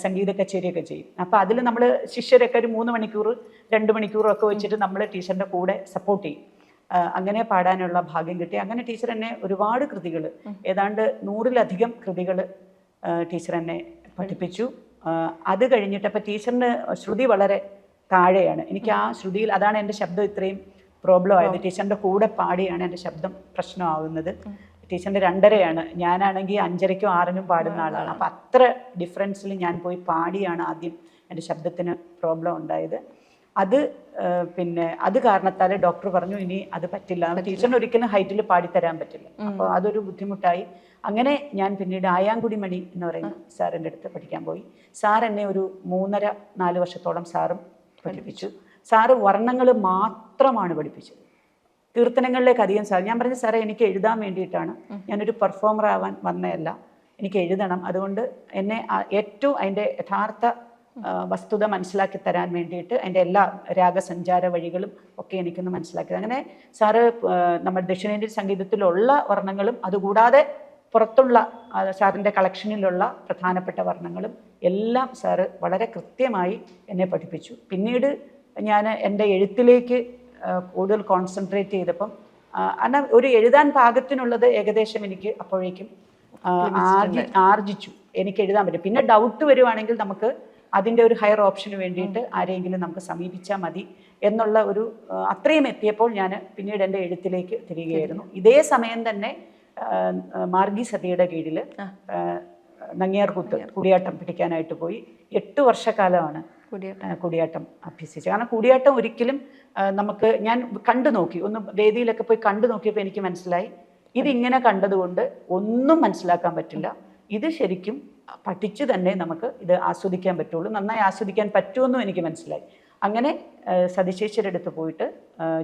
സംഗീത കച്ചേരിയൊക്കെ ചെയ്യും. അപ്പോൾ അതിൽ നമ്മൾ ശിഷ്യരൊക്കെ ഒരു 3 മണിക്കൂർ 2 മണിക്കൂറും ഒക്കെ വെച്ചിട്ട് നമ്മൾ ടീച്ചറിൻ്റെ കൂടെ സപ്പോർട്ട് ചെയ്യും. അങ്ങനെ പാടാനുള്ള ഭാഗ്യം കിട്ടി. അങ്ങനെ ടീച്ചർ എന്നെ ഒരുപാട് കൃതികൾ, ഏതാണ്ട് 100-ലധികം കൃതികൾ ടീച്ചർ എന്നെ പഠിപ്പിച്ചു. അത് കഴിഞ്ഞിട്ട് അപ്പോൾ ടീച്ചറിൻ്റെ ശ്രുതി വളരെ താഴെയാണ്. എനിക്ക് ആ ശ്രുതിയിൽ, അതാണ് എൻ്റെ ശബ്ദം ഇത്രയും പ്രോബ്ലം ആയത്. ടീച്ചറിൻ്റെ കൂടെ പാടിയാണ് എൻ്റെ ശബ്ദം പ്രശ്നമാകുന്നത്. ടീച്ചറിൻ്റെ 2:30-ആണ്, ഞാനാണെങ്കിൽ 5:30-ക്കും 6:00-നും പാടുന്ന ആളാണ്. അപ്പം അത്ര ഡിഫറൻസിൽ ഞാൻ പോയി പാടിയാണ് ആദ്യം എൻ്റെ ശബ്ദത്തിന് പ്രോബ്ലം ഉണ്ടായത്. പിന്നെ അത് കാരണത്താൽ ഡോക്ടർ പറഞ്ഞു ഇനി അത് പറ്റില്ല, ടീച്ചറിന് ഒരിക്കലും ഹൈറ്റിൽ പാടിത്തരാൻ പറ്റില്ല. അപ്പോൾ അതൊരു ബുദ്ധിമുട്ടായി. അങ്ങനെ ഞാൻ പിന്നീട് ആയാങ്കുടി മണി എന്ന് പറയുന്ന സാറിൻ്റെ അടുത്ത് പഠിക്കാൻ പോയി. സാർ എന്നെ ഒരു 3.5-4 വർഷത്തോളം സാറും പഠിപ്പിച്ചു. സാറ് വർണ്ണങ്ങൾ മാത്രമാണ് പഠിപ്പിച്ചത്, കീർത്തനങ്ങളിലേക്ക് അധികം സാർ. ഞാൻ പറഞ്ഞു സാറേ എനിക്ക് എഴുതാൻ വേണ്ടിയിട്ടാണ്, ഞാനൊരു പെർഫോമർ ആവാൻ വന്നതല്ല, എനിക്ക് എഴുതണം. അതുകൊണ്ട് എന്നെ ഏറ്റവും അതിൻ്റെ യഥാർത്ഥ വസ്തുത മനസ്സിലാക്കി തരാൻ വേണ്ടിയിട്ട് അതിൻ്റെ എല്ലാ രാഗസഞ്ചാര വഴികളും ഒക്കെ എനിക്കൊന്ന് മനസ്സിലാക്കി. അങ്ങനെ സാറ് നമ്മുടെ ദക്ഷിണേന്ത്യൻ സംഗീതത്തിലുള്ള വർണ്ണങ്ങളും അതുകൂടാതെ പുറത്തുള്ള സാറിൻ്റെ കളക്ഷനിലുള്ള പ്രധാനപ്പെട്ട വർണ്ണങ്ങളും എല്ലാം സാറ് വളരെ കൃത്യമായി എന്നെ പഠിപ്പിച്ചു. പിന്നീട് ഞാൻ എൻ്റെ എഴുത്തിലേക്ക് കൂടുതൽ കോൺസെൻട്രേറ്റ് ചെയ്തപ്പം ഒരു എഴുതാൻ പാകത്തിനുള്ളത് ഏകദേശം എനിക്ക് അപ്പോഴേക്കും ആർജിച്ചു, എനിക്ക് എഴുതാൻ പറ്റും. പിന്നെ ഡൗട്ട് വരുവാണെങ്കിൽ നമുക്ക് അതിൻ്റെ ഒരു ഹയർ ഓപ്ഷന് വേണ്ടിയിട്ട് ആരെങ്കിലും നമുക്ക് സമീപിച്ചാൽ മതി എന്നുള്ള ഒരു അത്രയും എത്തിയപ്പോൾ ഞാൻ പിന്നീട് എൻ്റെ എഴുത്തിലേക്ക് തിരികെയായിരുന്നു. ഇതേ സമയം തന്നെ മാർഗി സതിയുടെ കീഴിൽ നങ്ങിയാർകൂത്ത് കൂടിയാട്ടം പഠിക്കാനായിട്ട് പോയി. 8 വർഷക്കാലമാണ് കൂടിയാട്ടം അഭ്യസിച്ചത്. കാരണം കൂടിയാട്ടം ഒരിക്കലും നമുക്ക് ഞാൻ കണ്ടു നോക്കി, ഒന്ന് വേദിയിലൊക്കെ പോയി കണ്ടു നോക്കിയപ്പോൾ എനിക്ക് മനസ്സിലായി ഇതിങ്ങനെ കണ്ടതുകൊണ്ട് ഒന്നും മനസ്സിലാക്കാൻ പറ്റില്ല, ഇത് ശരിക്കും പഠിച്ച് തന്നെ നമുക്ക് ഇത് ആസ്വദിക്കാൻ പറ്റുള്ളൂ, നന്നായി ആസ്വദിക്കാൻ പറ്റുമെന്നും എനിക്ക് മനസ്സിലായി. അങ്ങനെ സതിശേഷിയുടെ അടുത്ത് പോയിട്ട്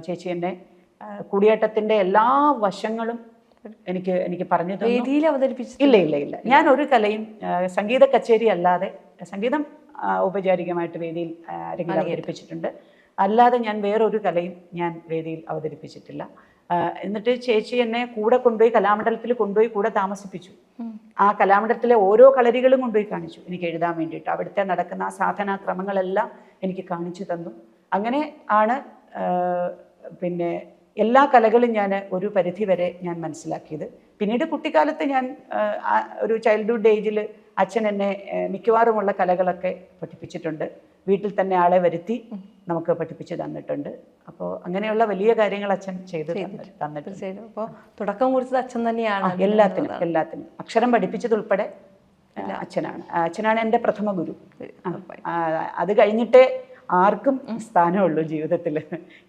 ചേച്ചി എന്നെ കൂടിയാട്ടത്തിൻ്റെ എല്ലാ വശങ്ങളും എനിക്ക് പറഞ്ഞു തന്നു. ഇല്ല, ഞാൻ ഒരു കലയും സംഗീത കച്ചേരി അല്ലാതെ, സംഗീതം ഔപചാരികമായിട്ട് വേദിയിൽ ആരെങ്കിലും അവതരിപ്പിച്ചിട്ടുണ്ട്, അല്ലാതെ ഞാൻ വേറൊരു കലയും ഞാൻ വേദിയിൽ അവതരിപ്പിച്ചിട്ടില്ല. എന്നിട്ട് ചേച്ചി എന്നെ കൂടെ കൊണ്ടുപോയി കലാമണ്ഡലത്തിൽ കൊണ്ടുപോയി കൂടെ താമസിപ്പിച്ചു. ആ കലാമണ്ഡലത്തിലെ ഓരോ കളരികളും കൊണ്ടുപോയി കാണിച്ചു എനിക്ക് എഴുതാൻ വേണ്ടിയിട്ട്. അവിടുത്തെ നടക്കുന്ന ആ സാധനാക്രമങ്ങളെല്ലാം എനിക്ക് കാണിച്ചു തന്നു. അങ്ങനെ ആണ് പിന്നെ എല്ലാ കലകളും ഞാൻ ഒരു പരിധി വരെ ഞാൻ മനസ്സിലാക്കിയത്. പിന്നീട് കുട്ടിക്കാലത്ത് ഞാൻ ഒരു ചൈൽഡ്ഹുഡ് ഏജിൽ അച്ഛൻ എന്നെ മിക്കവാറുമുള്ള കലകളൊക്കെ പഠിപ്പിച്ചിട്ടുണ്ട്. വീട്ടിൽ തന്നെ ആളെ വരുത്തി നമുക്ക് പഠിപ്പിച്ച് തന്നിട്ടുണ്ട്. അപ്പോൾ അങ്ങനെയുള്ള വലിയ കാര്യങ്ങൾ അച്ഛൻ ചെയ്ത് തന്നിട്ടുണ്ട്. അപ്പോൾ തുടക്കം കുറിച്ചത് അച്ഛൻ തന്നെയാണ്. എല്ലാത്തിനും അക്ഷരം പഠിപ്പിച്ചതുൾപ്പെടെ അച്ഛനാണ് എൻ്റെ പ്രഥമ ഗുരു. അത് കഴിഞ്ഞിട്ടേ ആർക്കും സ്ഥാനമുള്ളൂ ജീവിതത്തിൽ.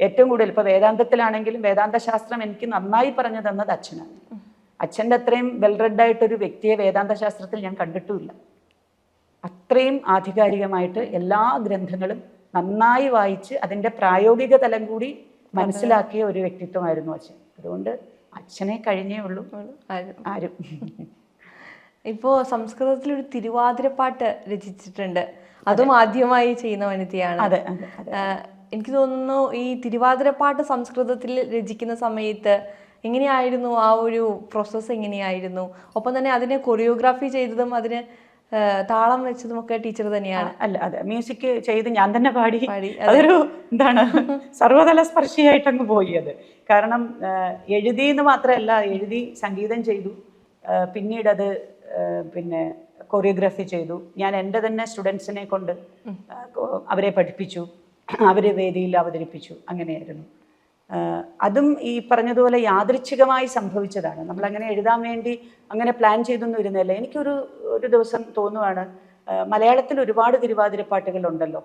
ഏറ്റവും കൂടുതൽ ഇപ്പോൾ വേദാന്തത്തിലാണെങ്കിലും വേദാന്ത ശാസ്ത്രം എനിക്ക് നന്നായി പറഞ്ഞു തന്നത് അച്ഛനാണ്. അച്ഛൻ്റെ അത്രയും വെൽ റെഡായിട്ടൊരു വ്യക്തിയെ വേദാന്ത ശാസ്ത്രത്തിൽ ഞാൻ കണ്ടിട്ടുമില്ല. അത്രയും ആധികാരികമായിട്ട് എല്ലാ ഗ്രന്ഥങ്ങളും നന്നായി വായിച്ച് അതിൻ്റെ പ്രായോഗിക തലം കൂടി മനസ്സിലാക്കിയ ഒരു വ്യക്തിത്വമായിരുന്നു അച്ഛൻ. അതുകൊണ്ട് അച്ഛനെ കഴിഞ്ഞേ ഉള്ളൂ ആരും. ഇപ്പോൾ സംസ്കൃതത്തിൽ ഒരു തിരുവാതിരപ്പാട്ട് രചിച്ചിട്ടുണ്ട്, അതും ആദ്യമായി ചെയ്യുന്ന വനിതയാണ്. എനിക്ക് തോന്നുന്നു ഈ തിരുവാതിരപ്പാട്ട് സംസ്കൃതത്തിൽ രചിക്കുന്ന സമയത്ത് എങ്ങനെയായിരുന്നു ആ ഒരു പ്രോസസ്സ്, എങ്ങനെയായിരുന്നു? ഒപ്പം തന്നെ അതിനെ കൊറിയോഗ്രാഫി ചെയ്തതും അതിന് താളം വെച്ചതും ഒക്കെ ടീച്ചർ തന്നെയാണ്. അതെ, മ്യൂസിക് ചെയ്ത് ഞാൻ തന്നെ പാടി. അതൊരു എന്താണ് സർവതല സ്പർശിയായിട്ടങ്ങ് പോയി അത്. കാരണം എഴുതി എന്ന് മാത്രമല്ല, എഴുതി സംഗീതം ചെയ്തു, പിന്നീട് അത് പിന്നെ കൊറിയോഗ്രാഫി ചെയ്തു. ഞാൻ എൻ്റെ തന്നെ സ്റ്റുഡൻസിനെ കൊണ്ട് അവരെ പഠിപ്പിച്ചു, അവരെ വേദിയിൽ അവതരിപ്പിച്ചു. അങ്ങനെയായിരുന്നു. അതും ഈ പറഞ്ഞതുപോലെ യാദൃച്ഛികമായി സംഭവിച്ചതാണ്. നമ്മളങ്ങനെ എഴുതാൻ വേണ്ടി അങ്ങനെ പ്ലാൻ ചെയ്തൊന്നും ഇരുന്നില്ല. എനിക്കൊരു ദിവസം തോന്നുവാണ്, മലയാളത്തിൽ ഒരുപാട് തിരുവാതിരപ്പാട്ടുകളുണ്ടല്ലോ,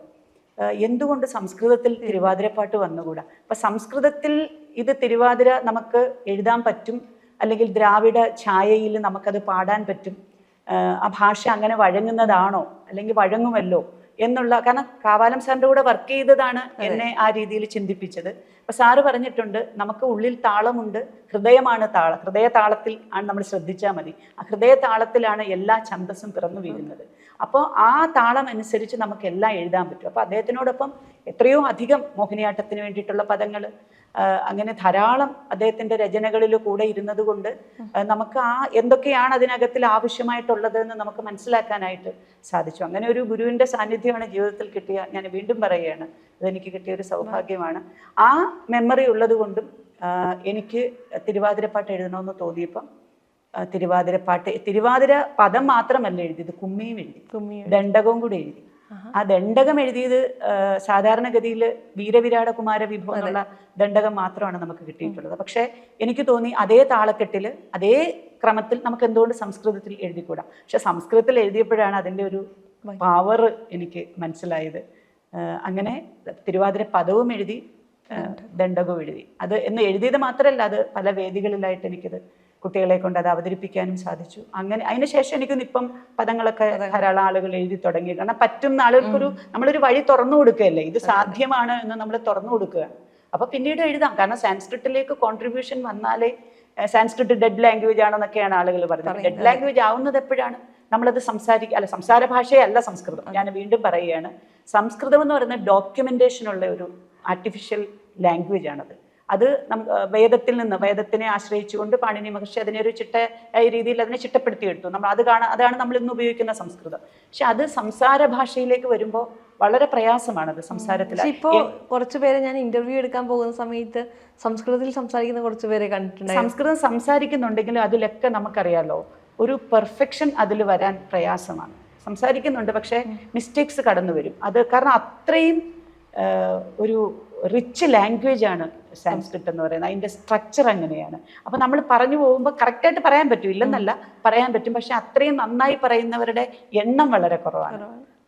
എന്തുകൊണ്ട് സംസ്കൃതത്തിൽ തിരുവാതിരപ്പാട്ട് വന്നുകൂടാ? അപ്പം സംസ്കൃതത്തിൽ ഇത് തിരുവാതിര നമുക്ക് എഴുതാൻ പറ്റും, അല്ലെങ്കിൽ ദ്രാവിഡ ഛായയിൽ നമുക്കത് പാടാൻ പറ്റും, ആ ഭാഷ അങ്ങനെ വഴങ്ങുന്നതാണോ, അല്ലെങ്കിൽ വഴങ്ങുമല്ലോ എന്നുള്ള, കാരണം കാവാലം സാറിൻ്റെ കൂടെ വർക്ക് ചെയ്തതാണ് എന്നെ ആ രീതിയിൽ ചിന്തിപ്പിച്ചത്. അപ്പം സാറ് പറഞ്ഞിട്ടുണ്ട്, നമുക്ക് ഉള്ളിൽ താളമുണ്ട്, ഹൃദയമാണ് താളം, ഹൃദയ താളത്തിൽ ആണ് നമ്മൾ ശ്രദ്ധിച്ചാൽ മതി. ആ ഹൃദയ താളത്തിലാണ് എല്ലാ ഛന്ദസ്സും പിറന്നു വീഴുന്നത്. അപ്പോൾ ആ താളം അനുസരിച്ച് നമുക്ക് എല്ലാം എഴുതാൻ പറ്റും. അപ്പോൾ അദ്ദേഹത്തിനോടൊപ്പം എത്രയോ അധികം മോഹിനിയാട്ടത്തിന് വേണ്ടിയിട്ടുള്ള പദങ്ങൾ, അങ്ങനെ ധാരാളം അദ്ദേഹത്തിൻ്റെ രചനകളിൽ കൂടെ ഇരുന്നത് കൊണ്ട് നമുക്ക് ആ എന്തൊക്കെയാണ് അതിനകത്തിൽ ആവശ്യമായിട്ടുള്ളത് എന്ന് നമുക്ക് മനസ്സിലാക്കാനായിട്ട് സാധിച്ചു. അങ്ങനെ ഒരു ഗുരുവിൻ്റെ സാന്നിധ്യമാണ് ജീവിതത്തിൽ കിട്ടിയ, ഞാൻ വീണ്ടും പറയുകയാണ്, അതെനിക്ക് കിട്ടിയ ഒരു സൗഭാഗ്യമാണ്. ആ മെമ്മറി ഉള്ളത് കൊണ്ടും എനിക്ക് തിരുവാതിരപ്പാട്ട് എഴുതണമെന്ന് തോന്നിയപ്പം തിരുവാതിര പദം മാത്രമല്ല എഴുതിയത്, കുമ്മിയും എഴുതി, ദണ്ഡകവും കൂടി എഴുതി. ആ ദണ്ഡകം എഴുതിയത് സാധാരണഗതിയിൽ വീരവിരാട കുമാര വിഭവം എന്നുള്ള ദണ്ഡകം മാത്രമാണ് നമുക്ക് കിട്ടിയിട്ടുള്ളത്. പക്ഷേ എനിക്ക് തോന്നി അതേ താളക്കെട്ടിൽ അതേ ക്രമത്തിൽ നമുക്ക് എന്തുകൊണ്ട് സംസ്കൃതത്തിൽ എഴുതിക്കൂടാ. പക്ഷെ സംസ്കൃതത്തിൽ എഴുതിയപ്പോഴാണ് അതിൻ്റെ ഒരു പവർ എനിക്ക് മനസ്സിലായത്. അങ്ങനെ തിരുവാതിര പദവും എഴുതി, ദണ്ഡകവും എഴുതി. അത് എന്ന് എഴുതിയത് മാത്രമല്ല, അത് പല വേദികളിലായിട്ട് എനിക്കത് കുട്ടികളെ കൊണ്ട് അത് അവതരിപ്പിക്കാനും സാധിച്ചു. അങ്ങനെ അതിനുശേഷം എനിക്കൊന്ന് ഇപ്പം പദങ്ങളൊക്കെ ധാരാളം ആളുകൾ എഴുതി തുടങ്ങി. കാരണം പറ്റുന്ന ആളുകൾക്കൊരു നമ്മളൊരു വഴി തുറന്നു കൊടുക്കുകയല്ലേ, ഇത് സാധ്യമാണ് എന്ന് നമ്മൾ തുറന്നു കൊടുക്കുകയാണ്. അപ്പൊ പിന്നീട് എഴുതാം. കാരണം സാൻസ്ക്രിറ്റിലേക്ക് കോൺട്രിബ്യൂഷൻ വന്നാലേ, സാൻസ്ക്രിറ്റ് ഡെഡ് ലാംഗ്വേജ് ആണെന്നൊക്കെയാണ് ആളുകൾ പറയുന്നത്. ഡെഡ് ലാംഗ്വേജ് ആവുന്നത് എപ്പോഴാണ്? നമ്മളത് സംസാര ഭാഷയല്ല സംസ്കൃതം. ഞാൻ വീണ്ടും പറയുകയാണ്, സംസ്കൃതം എന്ന് പറയുന്ന ഡോക്യുമെന്റേഷനുള്ള ഒരു ആർട്ടിഫിഷ്യൽ ലാംഗ്വേജ് ആണത്. അത് വേദത്തിനെ ആശ്രയിച്ചുകൊണ്ട് പാണിനി മഹർഷി അതിനെ ഒരു രീതിയിൽ അതിനെ ചിട്ടപ്പെടുത്തിയെടുത്തു. അതാണ് നമ്മൾ ഇന്ന് ഉപയോഗിക്കുന്ന സംസ്കൃതം. പക്ഷെ അത് സംസാര ഭാഷയിലേക്ക് വരുമ്പോൾ വളരെ പ്രയാസമാണത് സംസാരത്തിൽ. ഇപ്പോ കുറച്ചുപേരെ ഞാൻ ഇന്റർവ്യൂ എടുക്കാൻ പോകുന്ന സമയത്ത് സംസ്കൃതത്തിൽ സംസാരിക്കുന്ന കുറച്ചുപേരെ കണ്ടിട്ടുണ്ട്. സംസ്കൃതം സംസാരിക്കുന്നുണ്ടെങ്കിലും അതിലൊക്കെ നമുക്കറിയാലോ ഒരു പെർഫെക്ഷൻ അതിൽ വരാൻ പ്രയാസമാണ്. സംസാരിക്കുന്നുണ്ട്, പക്ഷേ മിസ്റ്റേക്സ് കടന്നു വരും. അത് കാരണം അത്രയും ഒരു റിച്ച് ലാംഗ്വേജ് ആണ് സാൻസ്ക്രിറ്റ് എന്ന് പറയുന്നത്. അതിൻ്റെ സ്ട്രക്ചർ അങ്ങനെയാണ്. അപ്പം നമ്മൾ പറഞ്ഞു പോകുമ്പോൾ കറക്റ്റായിട്ട് പറയാൻ പറ്റും, ഇല്ലെന്നല്ല, പറയാൻ പറ്റും. പക്ഷെ അത്രയും നന്നായി പറയുന്നവരുടെ എണ്ണം വളരെ കുറവാണ്.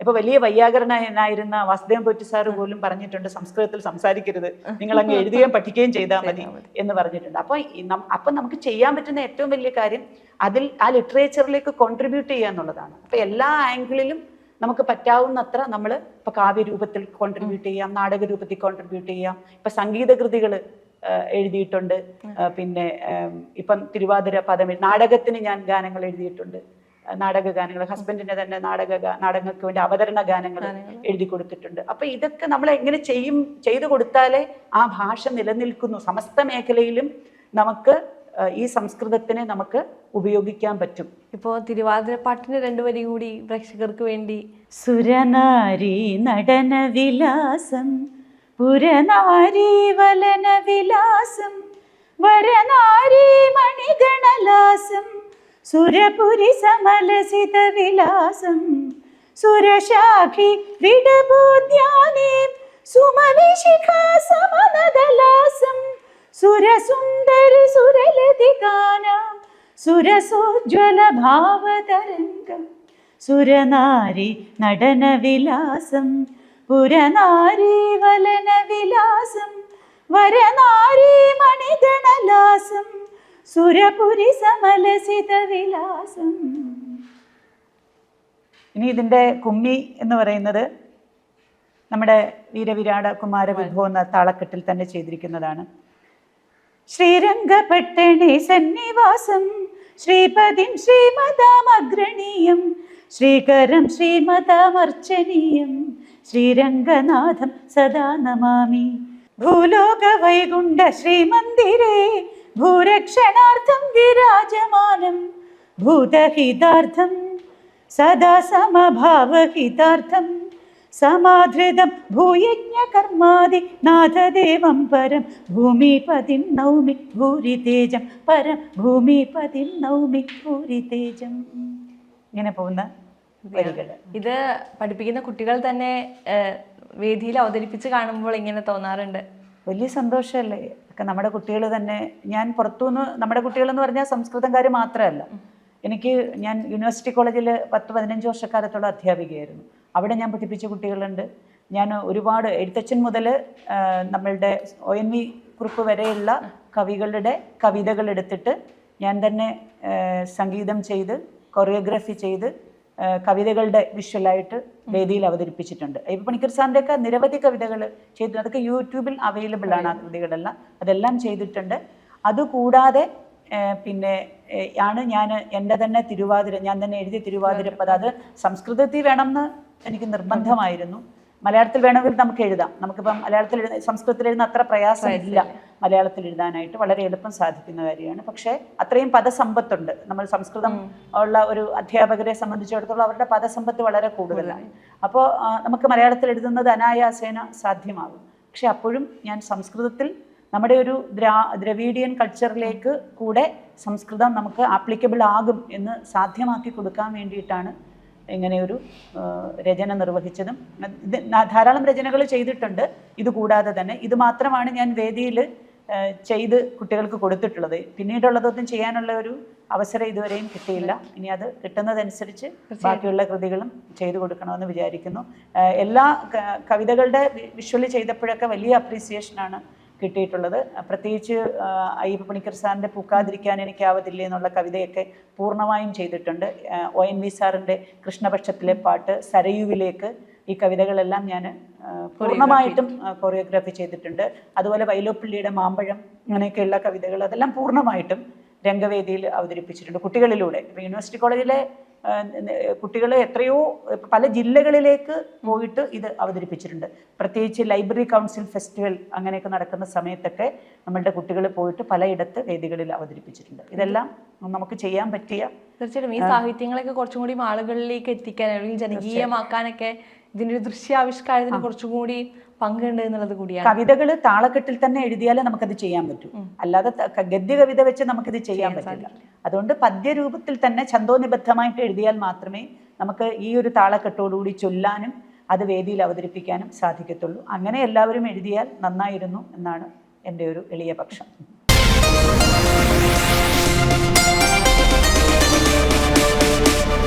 ഇപ്പൊ വലിയ വൈയാകരണനായിരുന്ന വാസുദേവൻ പോറ്റി സാറ് പോലും പറഞ്ഞിട്ടുണ്ട്, സംസ്കൃതത്തിൽ സംസാരിക്കരുത്, നിങ്ങൾ അങ്ങ് എഴുതുകയും പഠിക്കുകയും ചെയ്താൽ മതി എന്ന് പറഞ്ഞിട്ടുണ്ട്. അപ്പൊ നമുക്ക് ചെയ്യാൻ പറ്റുന്ന ഏറ്റവും വലിയ കാര്യം ആ ലിറ്ററേച്ചറിലേക്ക് കോൺട്രിബ്യൂട്ട് ചെയ്യുക എന്നുള്ളതാണ്. അപ്പൊ എല്ലാ ആംഗിളിലും നമുക്ക് പറ്റാവുന്നത്ര നമ്മൾ ഇപ്പൊ കാവ്യരൂപത്തിൽ കോൺട്രിബ്യൂട്ട് ചെയ്യാം, നാടക രൂപത്തിൽ കോൺട്രിബ്യൂട്ട് ചെയ്യാം. ഇപ്പൊ സംഗീത കൃതികൾ എഴുതിയിട്ടുണ്ട്. പിന്നെ ഇപ്പം തിരുവാതിര പദം നാടകത്തിന് ഞാൻ ഗാനങ്ങൾ എഴുതിയിട്ടുണ്ട്. നാടക ഗാനങ്ങൾ, ഹസ്ബൻഡിന്റെ തന്നെ നാടകങ്ങൾക്ക് വേണ്ടി അവതരണ ഗാനങ്ങൾ എഴുതി കൊടുത്തിട്ടുണ്ട്. അപ്പൊ ഇതൊക്കെ നമ്മൾ എങ്ങനെ ചെയ്തു കൊടുത്താലേ ആ ഭാഷ നിലനിൽക്കുന്നു. സമസ്ത മേഖലയിലും നമുക്ക് ഈ സംസ്കൃതത്തിനെ നമുക്ക് ഉപയോഗിക്കാൻ പറ്റും. ഇപ്പോ തിരുവാതിര പാട്ടിന് 2 വരി കൂടി പ്രേക്ഷകർക്ക് വേണ്ടി. സുരനാരി നടന വിലാസം പുരനാരി വലന വിലാസം വരനാരി മണിഗണലാസം സുരപുരി സമലസിത വിലാസം സുരശാഖി വിടബോധ്യാനേ സുമവിശിഖാ സമനദലാസം സുരസുന്ദരി സുരലതികാനാം സുരസോജ്വല ഭാവതരംഗം സുരനാരി നടന വിലാസം പുരനാരി വലന വിലാസം വരനാരി മണിഗണലാസം സുരപുരി സമലസിത വിലാസം. ഇനി ഇതിൻ്റെ കുമ്മി എന്ന് പറയുന്നത് നമ്മുടെ വീരവിരാട കുമാരവിഭവം എന്ന താളക്കെട്ടിൽ തന്നെ ചെയ്തിരിക്കുന്നതാണ്. ശ്രീരംഗപട്ടണേ സന്നിവാസം ശ്രീപതിം ശ്രീമതാമഗ്രണീയം ശ്രീകരം ശ്രീമതാമർച്ചനീയം ശ്രീരംഗനാഥം സദാ നമാമി. ഭൂലോക വൈകുണ്ഠ ശ്രീമന്ദിരേ ഭൂരക്ഷണാർത്ഥം വിരാജമാനം ഭൂതഹിതാർത്ഥം സദാ സമഭാവഹിതാർത്ഥം സമാധൃതം ഭൂയജ്ഞ കർമാദി നാഥദേവം പരം ഭൂമിപതിം നൗമി ഭൂരിതേജം പരം ഭൂമിപതിം നൗമി ഭൂരിതേജം. ഇങ്ങനെ പോകുന്ന വരികൾ. ഇത് പഠിപ്പിക്കുന്ന കുട്ടികൾ തന്നെ വേദിയിൽ അവതരിപ്പിച്ച് കാണുമ്പോൾ ഇങ്ങനെ തോന്നാറുണ്ട്. വലിയ സന്തോഷമല്ലേ? ഒക്കെ നമ്മുടെ കുട്ടികൾ തന്നെ. ഞാൻ പുറത്തുനിന്ന് നമ്മുടെ കുട്ടികളെന്ന് പറഞ്ഞാൽ സംസ്കൃതംകാർ മാത്രമല്ല. ഞാൻ യൂണിവേഴ്സിറ്റി കോളേജിൽ 10-15 വർഷക്കാലത്തോളം അധ്യാപികയായിരുന്നു. അവിടെ ഞാൻ പഠിപ്പിച്ച കുട്ടികളുണ്ട്. ഞാൻ ഒരുപാട് എഴുത്തച്ഛൻ മുതൽ നമ്മളുടെ ONV കുറിപ്പ് വരെയുള്ള കവികളുടെ കവിതകൾ എടുത്തിട്ട് ഞാൻ തന്നെ സംഗീതം ചെയ്ത് കൊറിയോഗ്രാഫി ചെയ്ത് കവിതകളുടെ വിഷ്വലായിട്ട് വേദിയിൽ അവതരിപ്പിച്ചിട്ടുണ്ട്. അയ്യപ്പ പണിക്കർ സാറിൻ്റെയൊക്കെ നിരവധി കവിതകൾ ചെയ്തു. അതൊക്കെ യൂട്യൂബിൽ അവൈലബിൾ ആണ്. ആ കൃതികളെല്ലാം അതെല്ലാം ചെയ്തിട്ടുണ്ട്. അതുകൂടാതെ പിന്നെ ഞാൻ എൻ്റെ തന്നെ തിരുവാതിര, ഞാൻ തന്നെ എഴുതിയ തിരുവാതിരപ്പദം, അത് സംസ്കൃതത്തിൽ വേണമെന്ന് എനിക്ക് നിർബന്ധമായിരുന്നു. മലയാളത്തിൽ വേണമെങ്കിൽ നമുക്ക് എഴുതാം. നമുക്കിപ്പം സംസ്കൃതത്തിൽ എഴുതുന്ന അത്ര പ്രയാസമില്ല. മലയാളത്തിൽ എഴുതാനായിട്ട് വളരെ എളുപ്പം സാധിക്കുന്ന കാര്യമാണ്. പക്ഷേ അത്രയും പദസമ്പത്തുണ്ട്. നമ്മൾ സംസ്കൃതം ഉള്ള ഒരു അധ്യാപകരെ സംബന്ധിച്ചിടത്തോളം അവരുടെ പദസമ്പത്ത് വളരെ കൂടുതലാണ്. അപ്പോൾ നമുക്ക് മലയാളത്തിൽ എഴുതുന്നത് അനായാസേന സാധ്യമാകും. പക്ഷെ അപ്പോഴും ഞാൻ സംസ്കൃതത്തിൽ നമ്മുടെ ഒരു ദ്രവീഡിയൻ കൾച്ചറിലേക്ക് കൂടെ സംസ്കൃതം നമുക്ക് ആപ്ലിക്കബിൾ ആകും എന്ന് സാധ്യമാക്കി കൊടുക്കാൻ വേണ്ടിയിട്ടാണ് ഇങ്ങനെയൊരു രചന നിർവഹിച്ചതും. ഇത് ധാരാളം രചനകൾ ചെയ്തിട്ടുണ്ട്. ഇതുകൂടാതെ തന്നെ ഇത് മാത്രമാണ് ഞാൻ വേദിയിൽ ചെയ്ത് കുട്ടികൾക്ക് കൊടുത്തിട്ടുള്ളത്. പിന്നീടുള്ളതൊന്നും ചെയ്യാനുള്ള ഒരു അവസരം ഇതുവരെയും കിട്ടിയില്ല. ഇനി അത് കിട്ടുന്നതനുസരിച്ച് ബാക്കിയുള്ള കൃതികളും ചെയ്തു കൊടുക്കണമെന്ന് വിചാരിക്കുന്നു. എല്ലാ കവിതകളുടെ വിഷ്വലി ചെയ്തപ്പോഴൊക്കെ വലിയ അപ്രീസിയേഷനാണ് കിട്ടിയിട്ടുള്ളത്. പ്രത്യേകിച്ച് അയ്യപ്പ പണിക്കർ സാറിൻ്റെ പൂക്കാതിരിക്കാൻ എനിക്കാവതില്ലേ എന്നുള്ള കവിതയൊക്കെ പൂർണ്ണമായും ചെയ്തിട്ടുണ്ട്. ONV സാറിൻ്റെ കൃഷ്ണപക്ഷത്തിലെ പാട്ട്, സരയുവിലേക്ക്, ഈ കവിതകളെല്ലാം ഞാൻ പൂർണ്ണമായിട്ടും കൊറിയോഗ്രാഫി ചെയ്തിട്ടുണ്ട്. അതുപോലെ വൈലോപ്പിള്ളിയുടെ മാമ്പഴം, അങ്ങനെയൊക്കെയുള്ള കവിതകൾ അതെല്ലാം പൂർണ്ണമായിട്ടും രംഗവേദിയിൽ അവതരിപ്പിച്ചിട്ടുണ്ട് കുട്ടികളിലൂടെ. ഇപ്പോൾ യൂണിവേഴ്സിറ്റി കോളേജിലെ കുട്ടികൾ എത്രയോ പല ജില്ലകളിലേക്ക് പോയിട്ട് ഇത് അവതരിപ്പിച്ചിട്ടുണ്ട്. പ്രത്യേകിച്ച് ലൈബ്രറി കൗൺസിൽ ഫെസ്റ്റിവൽ അങ്ങനെയൊക്കെ നടക്കുന്ന സമയത്തൊക്കെ നമ്മളുടെ കുട്ടികൾ പോയിട്ട് പലയിടത്ത് വേദികളിൽ അവതരിപ്പിച്ചിട്ടുണ്ട്. ഇതെല്ലാം നമുക്ക് ചെയ്യാൻ പറ്റിയ, തീർച്ചയായിട്ടും ഈ സാഹിത്യങ്ങളൊക്കെ കുറച്ചും കൂടി ആളുകളിലേക്ക് എത്തിക്കാൻ അല്ലെങ്കിൽ ജനകീയമാക്കാനൊക്കെ ഇതിൻ്റെ ഒരു ദൃശ്യാവിഷ്കാരത്തിന് കുറച്ചും കൂടി പങ്കുണ്ട് എന്നുള്ളത് കൂടിയാണ്. കവിതകൾ താളക്കെട്ടിൽ തന്നെ എഴുതിയാലേ നമുക്കത് ചെയ്യാൻ പറ്റൂ, അല്ലാതെ ഗദ്യ കവിത വെച്ച് നമുക്കിത് ചെയ്യാൻ പറ്റില്ല. അതുകൊണ്ട് പദ്യരൂപത്തിൽ തന്നെ ഛന്തോനിബദ്ധമായിട്ട് എഴുതിയാൽ മാത്രമേ നമുക്ക് ഈ ഒരു താളക്കെട്ടോടുകൂടി ചൊല്ലാനും അത് വേദിയിൽ അവതരിപ്പിക്കാനും സാധിക്കത്തുള്ളൂ. അങ്ങനെ എല്ലാവരും എഴുതിയാൽ നന്നായിരുന്നു എന്നാണ് എൻ്റെ ഒരു എളിയ പക്ഷം.